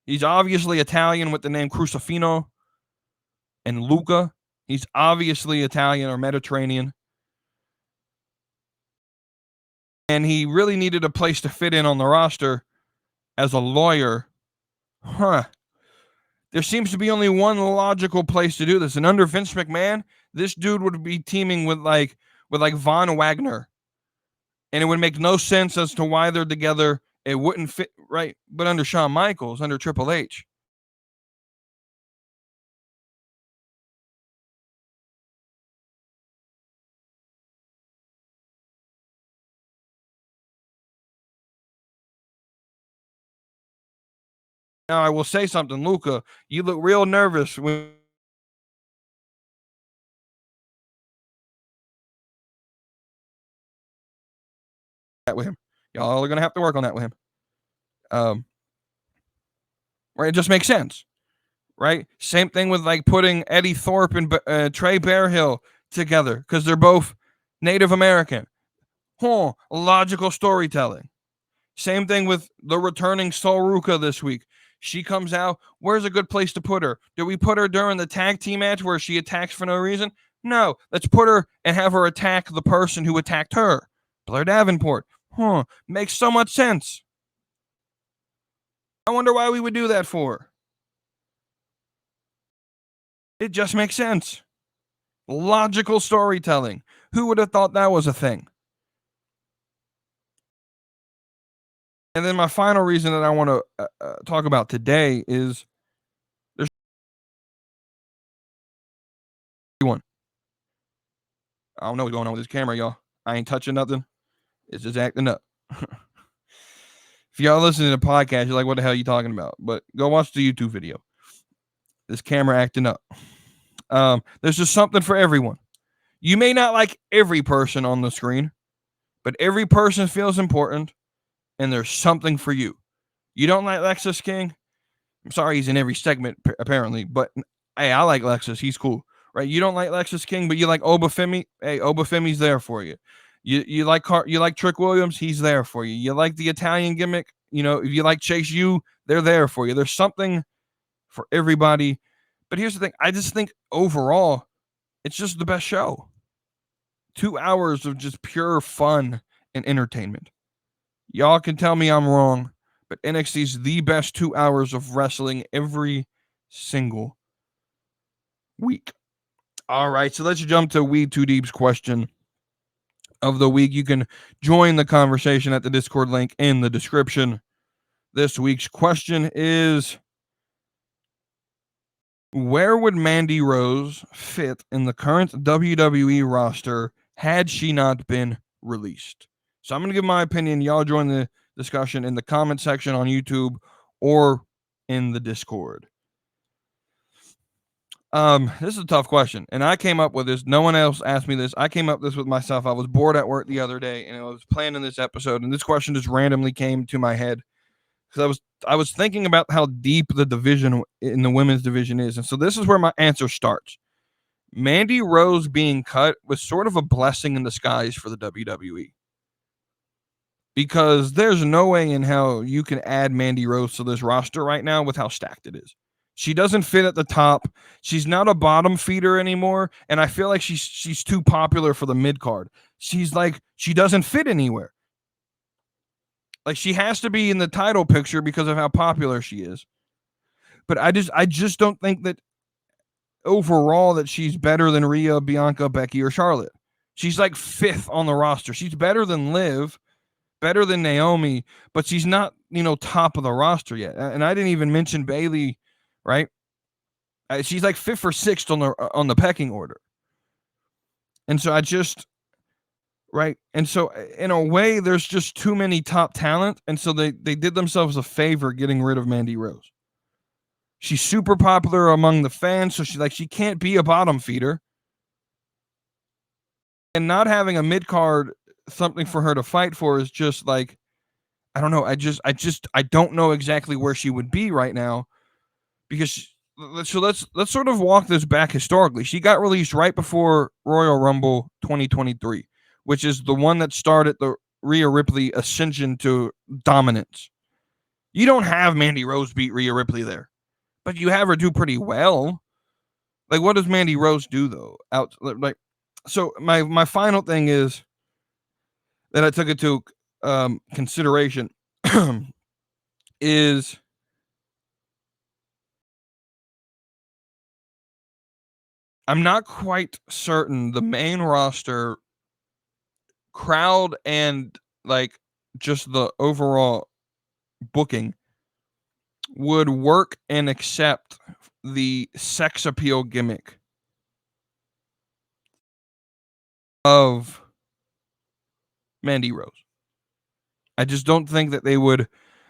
He's obviously Italian with the name Crucifino. And Luca, he's obviously Italian or Mediterranean. And he really needed a place to fit in on the roster as a lawyer. There seems to be only one logical place to do this. And under Vince McMahon, this dude would be teaming with like Von Wagner. And it would make no sense as to why they're together. It wouldn't fit, right? But under Shawn Michaels, under Triple H, now I will say something, Luca. You look real nervous when that with him. Y'all are gonna have to work on that with him. Right? It just makes sense, right? Same thing with like putting Eddie Thorpe and Trey Bearhill together because they're both Native American. Logical storytelling. Same thing with the returning Sol Ruca this week. She comes out. Where's a good place to put her? Do we put her during the tag team match where she attacks for no reason? No. Let's put her and have her attack the person who attacked her. Blair Davenport. Makes so much sense. I wonder why we would do that for. It just makes sense. Logical storytelling. Who would have thought that was a thing? And then my final reason that I want to talk about today is there's one. I don't know what's going on with this camera, y'all. I ain't touching nothing. It's just acting up. If y'all listening to the podcast, you're like, what the hell are you talking about? But go watch the YouTube video. This camera acting up. There's just something for everyone. You may not like every person on the screen, but every person feels important, and there's something for you. You don't like Lexus King? I'm sorry he's in every segment, apparently, but hey, I like Lexus. He's cool, right? You don't like Lexus King, but you like Obafemi? Hey, Obafemi's there for you. You like Trick Williams? He's there for you. You like the Italian gimmick? If you like Chase U, they're there for you. There's something for everybody. But here's the thing. I just think overall, it's just the best show. 2 hours of just pure fun and entertainment. Y'all can tell me I'm wrong, but NXT's the best 2 hours of wrestling every single week. All right, so let's jump to Weed Too Deep's question of the week. You can join the conversation at the Discord link in the description. This week's question is, where would Mandy Rose fit in the current WWE roster had she not been released? So I'm going to give my opinion. Y'all join the discussion in the comment section on YouTube or in the Discord. This is a tough question, and I came up with this. No one else asked me this. I came up with this with myself. I was bored at work the other day, and I was planning this episode, and this question just randomly came to my head because I was thinking about how deep the division in the women's division is, and so this is where my answer starts. Mandy Rose being cut was sort of a blessing in disguise for the WWE. Because there's no way in hell you can add Mandy Rose to this roster right now with how stacked it is. She doesn't fit at the top. She's not a bottom feeder anymore, and I feel like she's too popular for the mid card. She doesn't fit anywhere. Like, she has to be in the title picture because of how popular she is. But I just don't think that overall that she's better than Rhea, Bianca, Becky, or Charlotte. She's like 5th on the roster. She's better than Liv, better than Naomi, but she's not, top of the roster yet. And I didn't even mention Bayley, right? She's like 5th or 6th on the pecking order. And so right? And so in a way, there's just too many top talent. And so they did themselves a favor getting rid of Mandy Rose. She's super popular among the fans, so she can't be a bottom feeder. And not having a mid card something for her to fight for is just like, I don't know. I don't know exactly where she would be right now, because let's sort of walk this back historically. She got released right before Royal Rumble 2023, which is the one that started the Rhea Ripley ascension to dominance. You don't have Mandy Rose beat Rhea Ripley there, but you have her do pretty well. Like, what does Mandy Rose do though? So my final thing is that I took into consideration is I'm not quite certain the main roster crowd and like just the overall booking would work and accept the sex appeal gimmick of Mandy Rose. I just don't think that they would.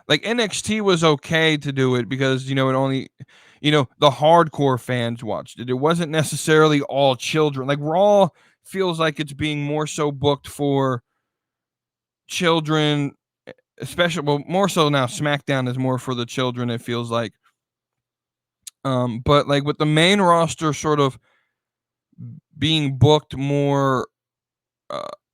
Like, NXT was okay to do it because, it only, the hardcore fans watched it. It wasn't necessarily all children. Like, Raw feels like it's being more so booked for children, especially, well, more so now. SmackDown is more for the children, it feels like. But like with the main roster sort of being booked more,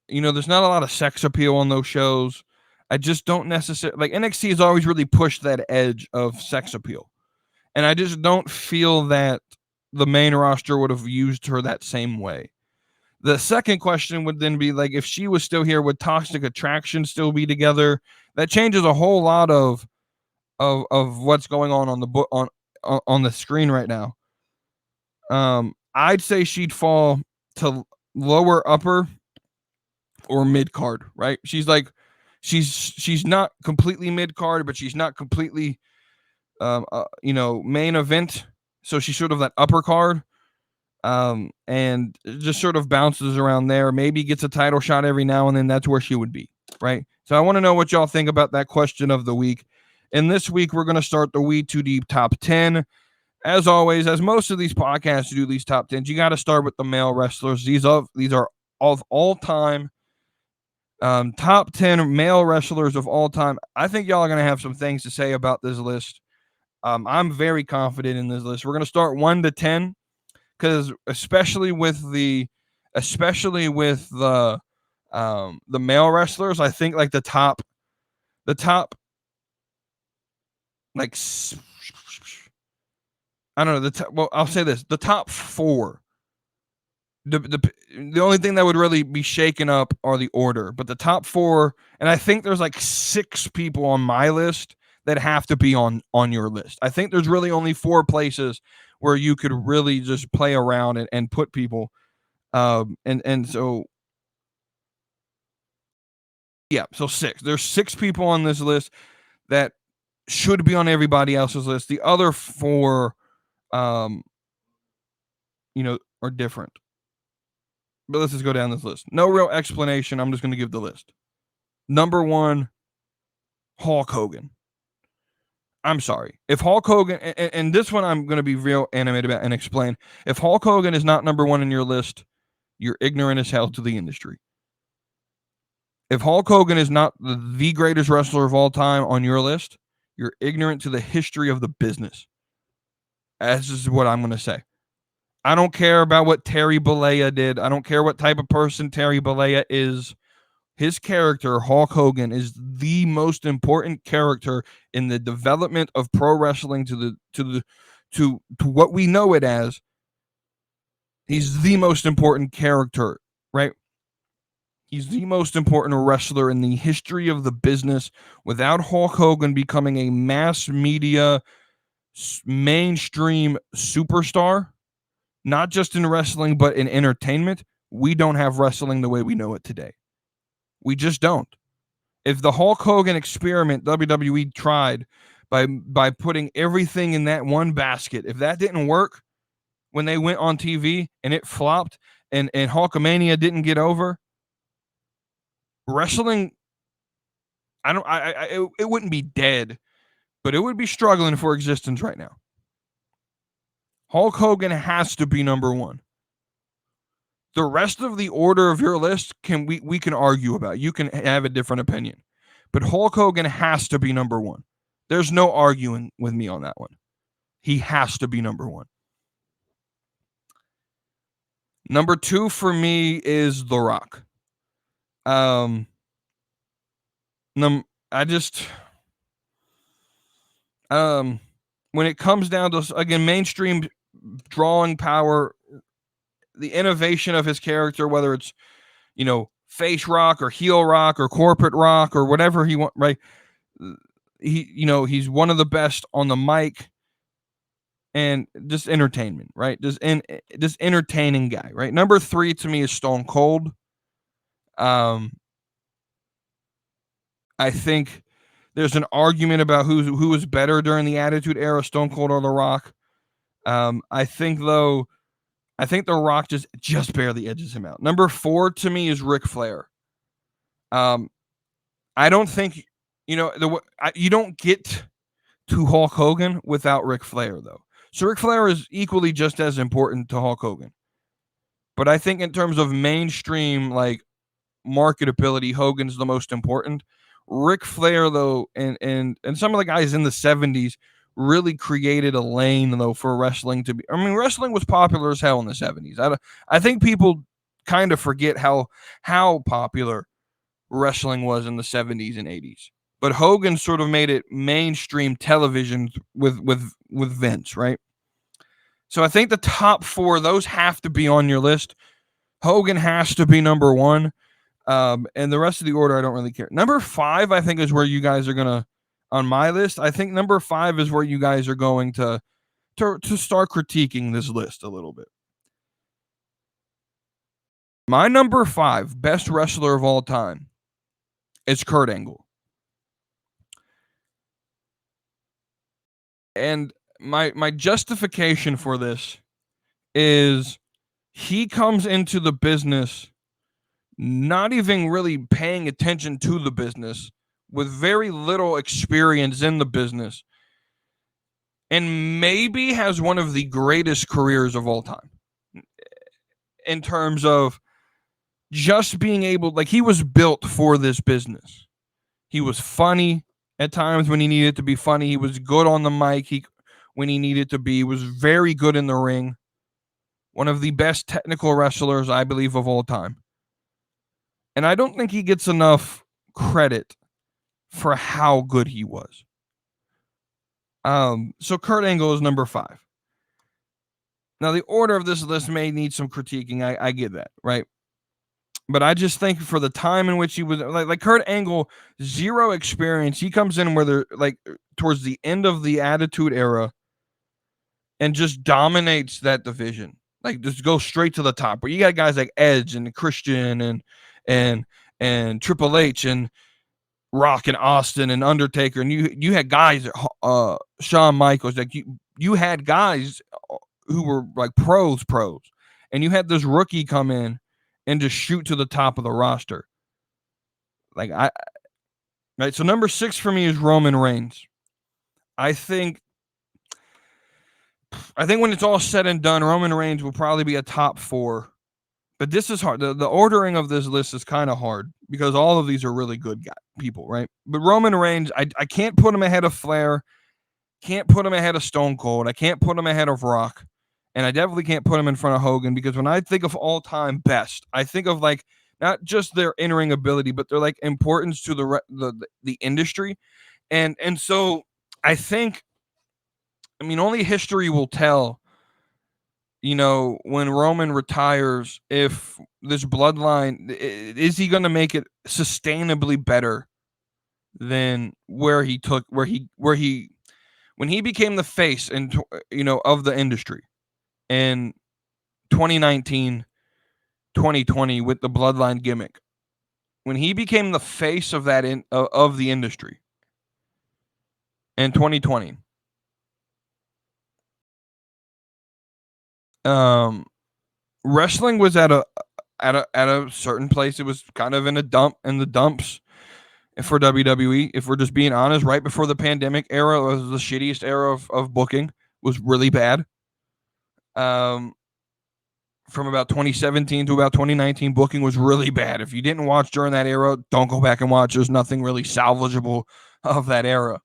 there's not a lot of sex appeal on those shows. I just don't necessarily like NXT has always really pushed that edge of sex appeal. And I just don't feel that the main roster would have used her that same way. The second question would then be like, if she was still here, would Toxic Attraction still be together? That changes a whole lot of what's going on the book on the screen right now. I'd say she'd fall to lower upper or mid card, right? She's like, she's not completely mid card, but she's not completely, main event. So she's sort of that upper card, and just sort of bounces around there. Maybe gets a title shot every now and then. That's where she would be, right? So I want to know what y'all think about that question of the week. And this week we're going to start the We Too Deep top 10. As always, as most of these podcasts do, these top 10s, you got to start with the male wrestlers. These are of all time. Top 10 male wrestlers of all time. I think y'all are going to have some things to say about this list. I'm very confident in this list. We're going to start 1 to 10 because especially with the male wrestlers, I think like the top like I don't know well, I'll say this: the top 4. The only thing that would really be shaken up are the order, but the top 4, and I think there's like 6 people on my list that have to be on your list. I think there's really only 4 places where you could really just play around and put people. And so yeah, so 6. There's 6 people on this list that should be on everybody else's list. The other 4 are different. But let's just go down this list. No real explanation. I'm just going to give the list. Number 1, Hulk Hogan. I'm sorry. If Hulk Hogan, and this one I'm going to be real animated about and explain. If Hulk Hogan is not number 1 in your list, you're ignorant as hell to the industry. If Hulk Hogan is not the greatest wrestler of all time on your list, you're ignorant to the history of the business. That's just what I'm going to say. I don't care about what Terry Bollea did. I don't care what type of person Terry Bollea is. His character, Hulk Hogan, is the most important character in the development of pro wrestling to what we know it as. He's the most important character, right? He's the most important wrestler in the history of the business. Without Hulk Hogan becoming a mass media, mainstream superstar, not just in wrestling, but in entertainment, we don't have wrestling the way we know it today. We just don't. If the Hulk Hogan experiment WWE tried by putting everything in that one basket, if that didn't work when they went on TV and it flopped and Hulkamania didn't get over, wrestling, it wouldn't be dead, but it would be struggling for existence right now. Hulk Hogan has to be number 1. The rest of the order of your list we can argue about. You can have a different opinion. But Hulk Hogan has to be number 1. There's no arguing with me on that one. He has to be number 1. Number 2 for me is The Rock. When it comes down to, again, mainstream drawing power, the innovation of his character, whether it's, face rock or heel rock or corporate rock or whatever he wants, right? He's one of the best on the mic. and just entertainment, right? Just entertaining guy, right? Number 3 to me is Stone Cold. I think there's an argument about who was better during the Attitude Era, Stone Cold or The Rock. I think The Rock just barely edges him out. Number 4 to me is Ric Flair. I don't think you don't get to Hulk Hogan without Ric Flair, though. So Ric Flair is equally just as important to Hulk Hogan. But I think in terms of mainstream like marketability, Hogan's the most important. Ric Flair, though, and some of the guys in the 70s really created a lane, though, for wrestling to be. I mean, wrestling was popular as hell in the 70s. I think people kind of forget how popular wrestling was in the 70s and 80s. But Hogan sort of made it mainstream television with Vince, right? So I think the top 4, those have to be on your list. Hogan has to be number 1. And the rest of the order, I don't really care. Number 5, I think, is where you guys are gonna on my list. I think number 5 is where you guys are going to start critiquing this list a little bit. My number 5 best wrestler of all time is Kurt Angle. And my justification for this is he comes into the business not even really paying attention to the business, with very little experience in the business, and maybe has one of the greatest careers of all time in terms of just being able, like, he was built for this business. He was funny at times when he needed to be funny. He was good on the mic when he needed to be. He was very good in the ring. One of the best technical wrestlers, I believe, of all time. And I don't think he gets enough credit for how good he was. So Kurt Angle is number 5. Now, the order of this list may need some critiquing. I get that, right? But I just think for the time in which he was, like Kurt Angle, zero experience. He comes in where they're like towards the end of the Attitude Era and just dominates that division. Like, just go straight to the top. Where you got guys like Edge and Christian and Triple H and Rock and Austin and Undertaker, and you had guys, Shawn Michaels, like you had guys who were like pros, and you had this rookie come in and just shoot to the top of the roster. Like, right. So number 6 for me is Roman Reigns. I think when it's all said and done, Roman Reigns will probably be a top 4. But this is hard. The ordering of this list is kind of hard because all of these are really good people, right? But Roman Reigns, I can't put him ahead of Flair. Can't put him ahead of Stone Cold. I can't put him ahead of Rock. And I definitely can't put him in front of Hogan, because when I think of all-time best, I think of like not just their in-ring ability, but their like importance to the industry. And so I think, I mean, only history will tell, you know, when Roman retires, if this bloodline, is he going to make it sustainably better than when he became the face and, you know, of the industry in 2019, 2020 with the bloodline gimmick, when he became the face of that of the industry in 2020. Wrestling was at a certain place. It was kind of in the dumps for WWE. If we're just being honest, right before the pandemic era was the shittiest era of booking. Was really bad. From about 2017 to about 2019, booking was really bad. If you didn't watch during that era, don't go back and watch. There's nothing really salvageable of that era.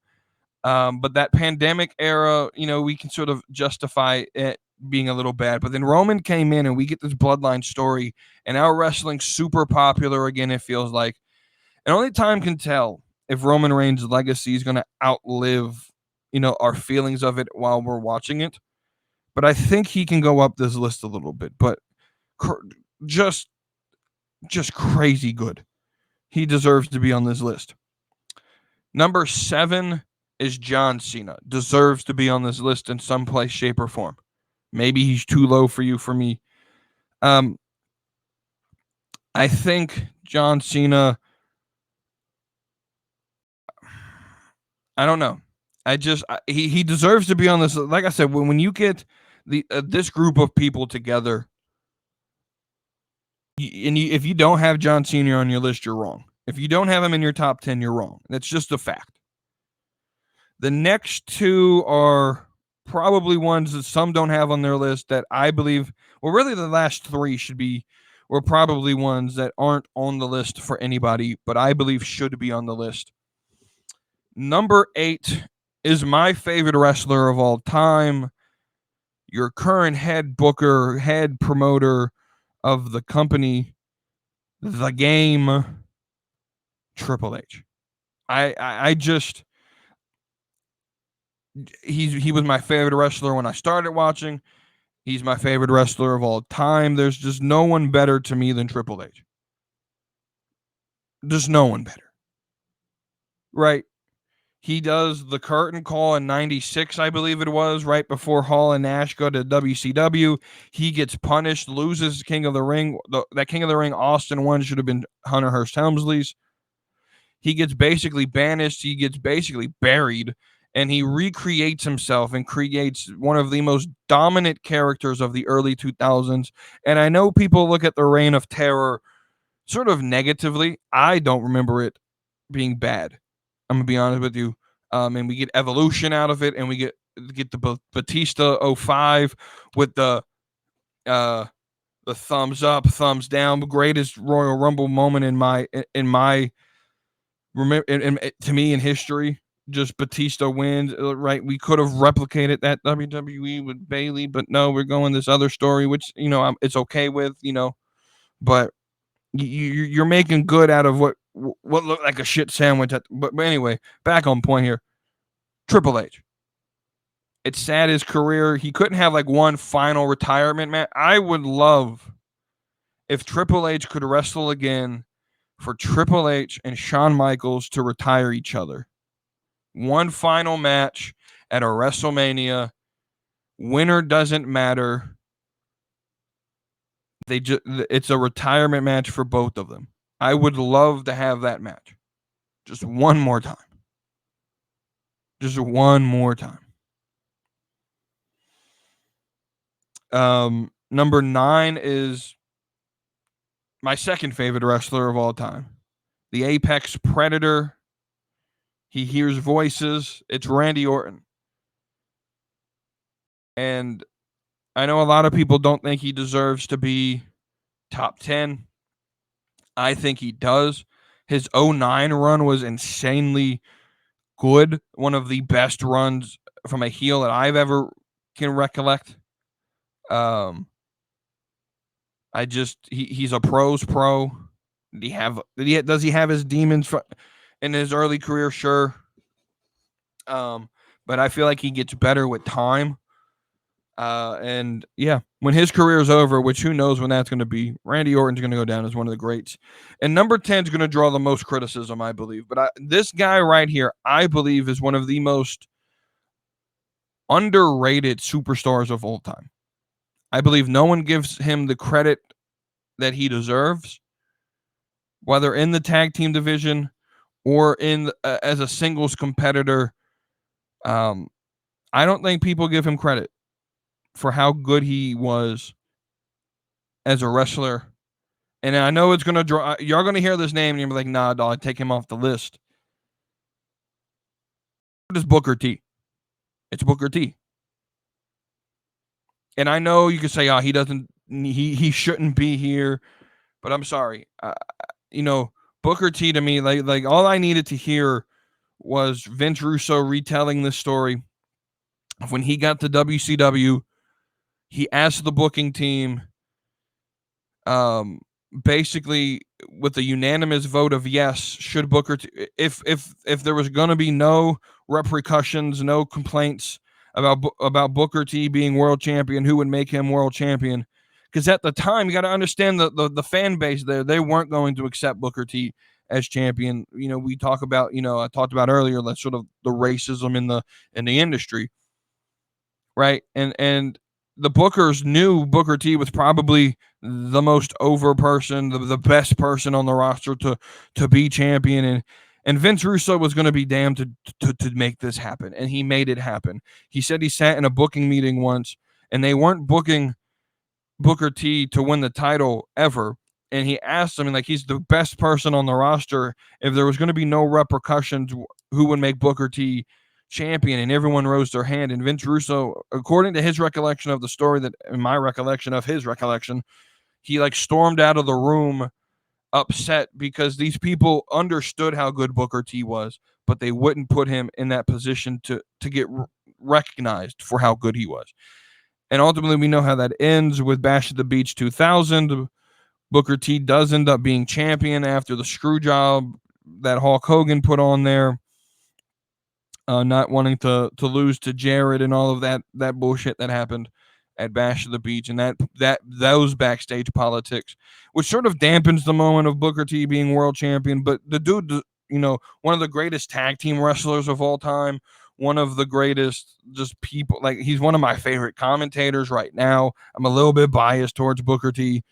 But that pandemic era, you know, we can sort of justify it being a little bad. But then Roman came in and we get this bloodline story, and now wrestling's super popular again, it feels like. And only time can tell if Roman Reigns' legacy is going to outlive, you know, our feelings of it while we're watching it. But I think he can go up this list a little bit. But just crazy good. He deserves to be on this list. Number 7 is John Cena. Deserves to be on this list in some place, shape, or form. Maybe he's too low for you, for me. I think John Cena, I don't know. He deserves to be on this. Like I said, when you get this group of people together, if you don't have John Cena on your list, you're wrong. If you don't have him in your top 10, you're wrong. That's just a fact. The next two are probably ones that some don't have on their list that I believe, well, really the last three were probably ones that aren't on the list for anybody, but I believe should be on the list. Number 8 is my favorite wrestler of all time, your current head booker, head promoter of the company, the game, Triple H. He was my favorite wrestler when I started watching. He's my favorite wrestler of all time. There's just no one better to me than Triple H. Just no one better. Right? He does the curtain call in 96, I believe it was, right before Hall and Nash go to WCW. He gets punished, loses King of the Ring. That King of the Ring Austin one should have been Hunter Hearst Helmsley's. He gets basically banished. He gets basically buried. And he recreates himself and creates one of the most dominant characters of the early 2000s. And I know people look at the Reign of Terror sort of negatively. I don't remember it being bad. I'm going to be honest with you. And we get Evolution out of it, and we get the Batista 05 with the thumbs up, thumbs down, greatest Royal Rumble moment in my to me in history. Just Batista wins, right? We could have replicated that WWE with Bayley, but no, we're going this other story, which it's okay with, but you're making good out of what looked like a shit sandwich. But anyway, back on point here. Triple H. It's sad his career. He couldn't have like one final retirement match. I would love if Triple H could wrestle again for Triple H and Shawn Michaels to retire each other. One final match at a WrestleMania. Winner doesn't matter. It's a retirement match for both of them. I would love to have that match. Just one more time. Just one more time. Number 9 is my second favorite wrestler of all time. The Apex Predator. He hears voices. It's Randy Orton. And I know a lot of people don't think he deserves to be top 10. I think he does. His 09 run was insanely good. One of the best runs from a heel that I've ever can recollect. He's a pro's pro. Does he have his demons in his early career? Sure. But I feel like he gets better with time. And yeah, when his career is over, which who knows when that's going to be, Randy Orton's going to go down as one of the greats. And number 10 is going to draw the most criticism, I believe. But this guy right here, I believe, is one of the most underrated superstars of all time. I believe no one gives him the credit that he deserves, whether in the tag team division or in as a singles competitor. I don't think people give him credit for how good he was as a wrestler. And I know it's going to draw, you're going to hear this name and you're like, nah, dog, take him off the list. What is Booker T? It's Booker T. And I know you can say, he shouldn't be here, but I'm sorry. Booker T to me, like all I needed to hear was Vince Russo retelling this story. When he got to WCW, he asked the booking team, basically with a unanimous vote of yes, should Booker T, if there was going to be no repercussions, no complaints about Booker T being world champion, who would make him world champion? Because at the time, you got to understand the fan base there, they weren't going to accept Booker T as champion. We talk about, I talked about earlier, that's sort of the racism in the industry, right? And the Bookers knew Booker T was probably the most over person, the best person on the roster to be champion, and Vince Russo was going to be damned to make this happen, and he made it happen. He said he sat in a booking meeting once, and they weren't booking Booker T to win the title ever, and he asked him, like, he's the best person on the roster. If there was going to be no repercussions, who would make Booker T champion? And everyone rose their hand. And Vince Russo, according to his recollection of the story, that in my recollection of his recollection, he like stormed out of the room upset because these people understood how good Booker T was, but they wouldn't put him in that position to get recognized for how good he was. And ultimately, we know how that ends with Bash at the Beach 2000. Booker T does end up being champion after the screw job that Hulk Hogan put on there, not wanting to lose to Jarrett and all of that bullshit that happened at Bash at the Beach, and those backstage politics, which sort of dampens the moment of Booker T being world champion. But the dude, one of the greatest tag team wrestlers of all time, one of the greatest just people, like, he's one of my favorite commentators right now. I'm a little bit biased towards Booker T.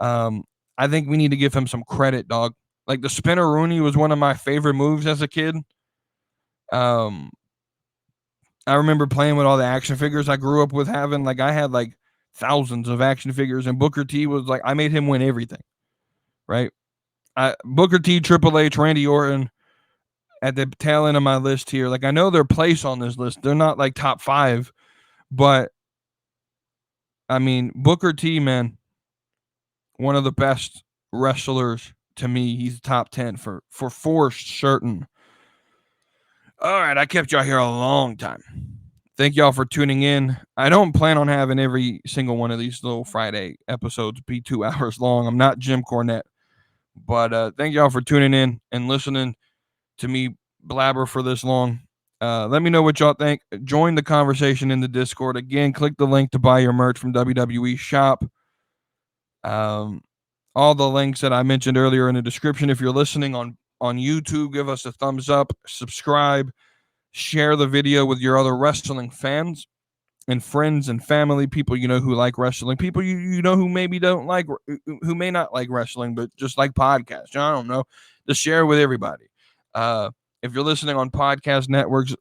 I think we need to give him some credit, dog. Like, the Spinner Rooney was one of my favorite moves as a kid. I remember playing with all the action figures I grew up with having. Like, I had like thousands of action figures, and Booker T was like, I made him win everything, right? Booker T, Triple H, Randy Orton at the tail end of my list here. Like, I know their place on this list. They're not like top 5, but I mean, Booker T, man, one of the best wrestlers to me. He's top 10 for certain. All right, I kept y'all here a long time. Thank y'all for tuning in. I don't plan on having every single one of these little Friday episodes be 2 hours long. I'm not Jim Cornette. But thank y'all for tuning in and listening to me blabber for this long. Let me know what y'all think. Join the conversation in the Discord. Again, click the link to buy your merch from WWE Shop. All the links that I mentioned earlier in the description. If you're listening on YouTube, give us a thumbs up, subscribe, share the video with your other wrestling fans and friends and family, people who like wrestling, people who maybe who may not like wrestling, but just like podcasts. I don't know. Just share with everybody. If you're listening on podcast networks,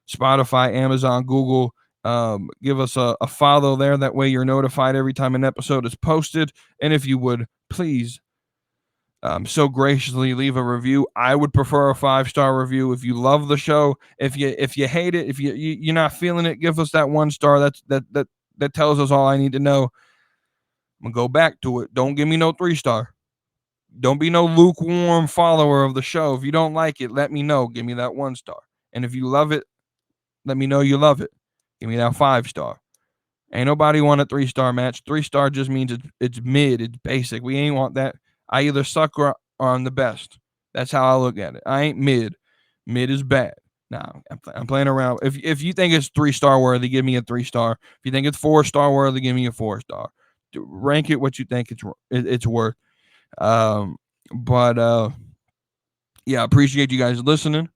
Spotify, Amazon, Google, give us a follow there. That way you're notified every time an episode is posted. And if you would, please so graciously leave a review. I would prefer a 5-star review. If you love the show, if you hate it, if you're not feeling it, give us that 1 star. That tells us all I need to know. I'm gonna go back to it. Don't give me no 3-star. Don't be no lukewarm follower of the show. If you don't like it, let me know. Give me that 1 star. And if you love it, let me know you love it. Give me that 5-star. Ain't nobody want a 3-star match. 3-star just means it's mid. It's basic. We ain't want that. I either suck or I'm the best. That's how I look at it. I ain't mid. Mid is bad. Nah, I'm playing around. If you think it's 3-star worthy, give me a 3-star. If you think it's 4-star worthy, give me a 4-star. Rank it what you think it's worth. Yeah, appreciate you guys listening.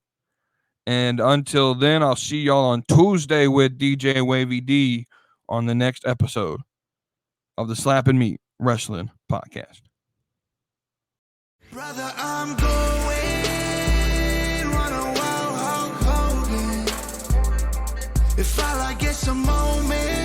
And until then, I'll see y'all on Tuesday with DJ Wavy D on the next episode of the Slap and Meat Wrestling Podcast. Brother, I'm going run a wild Hulk Hogan. If I like, get some moment.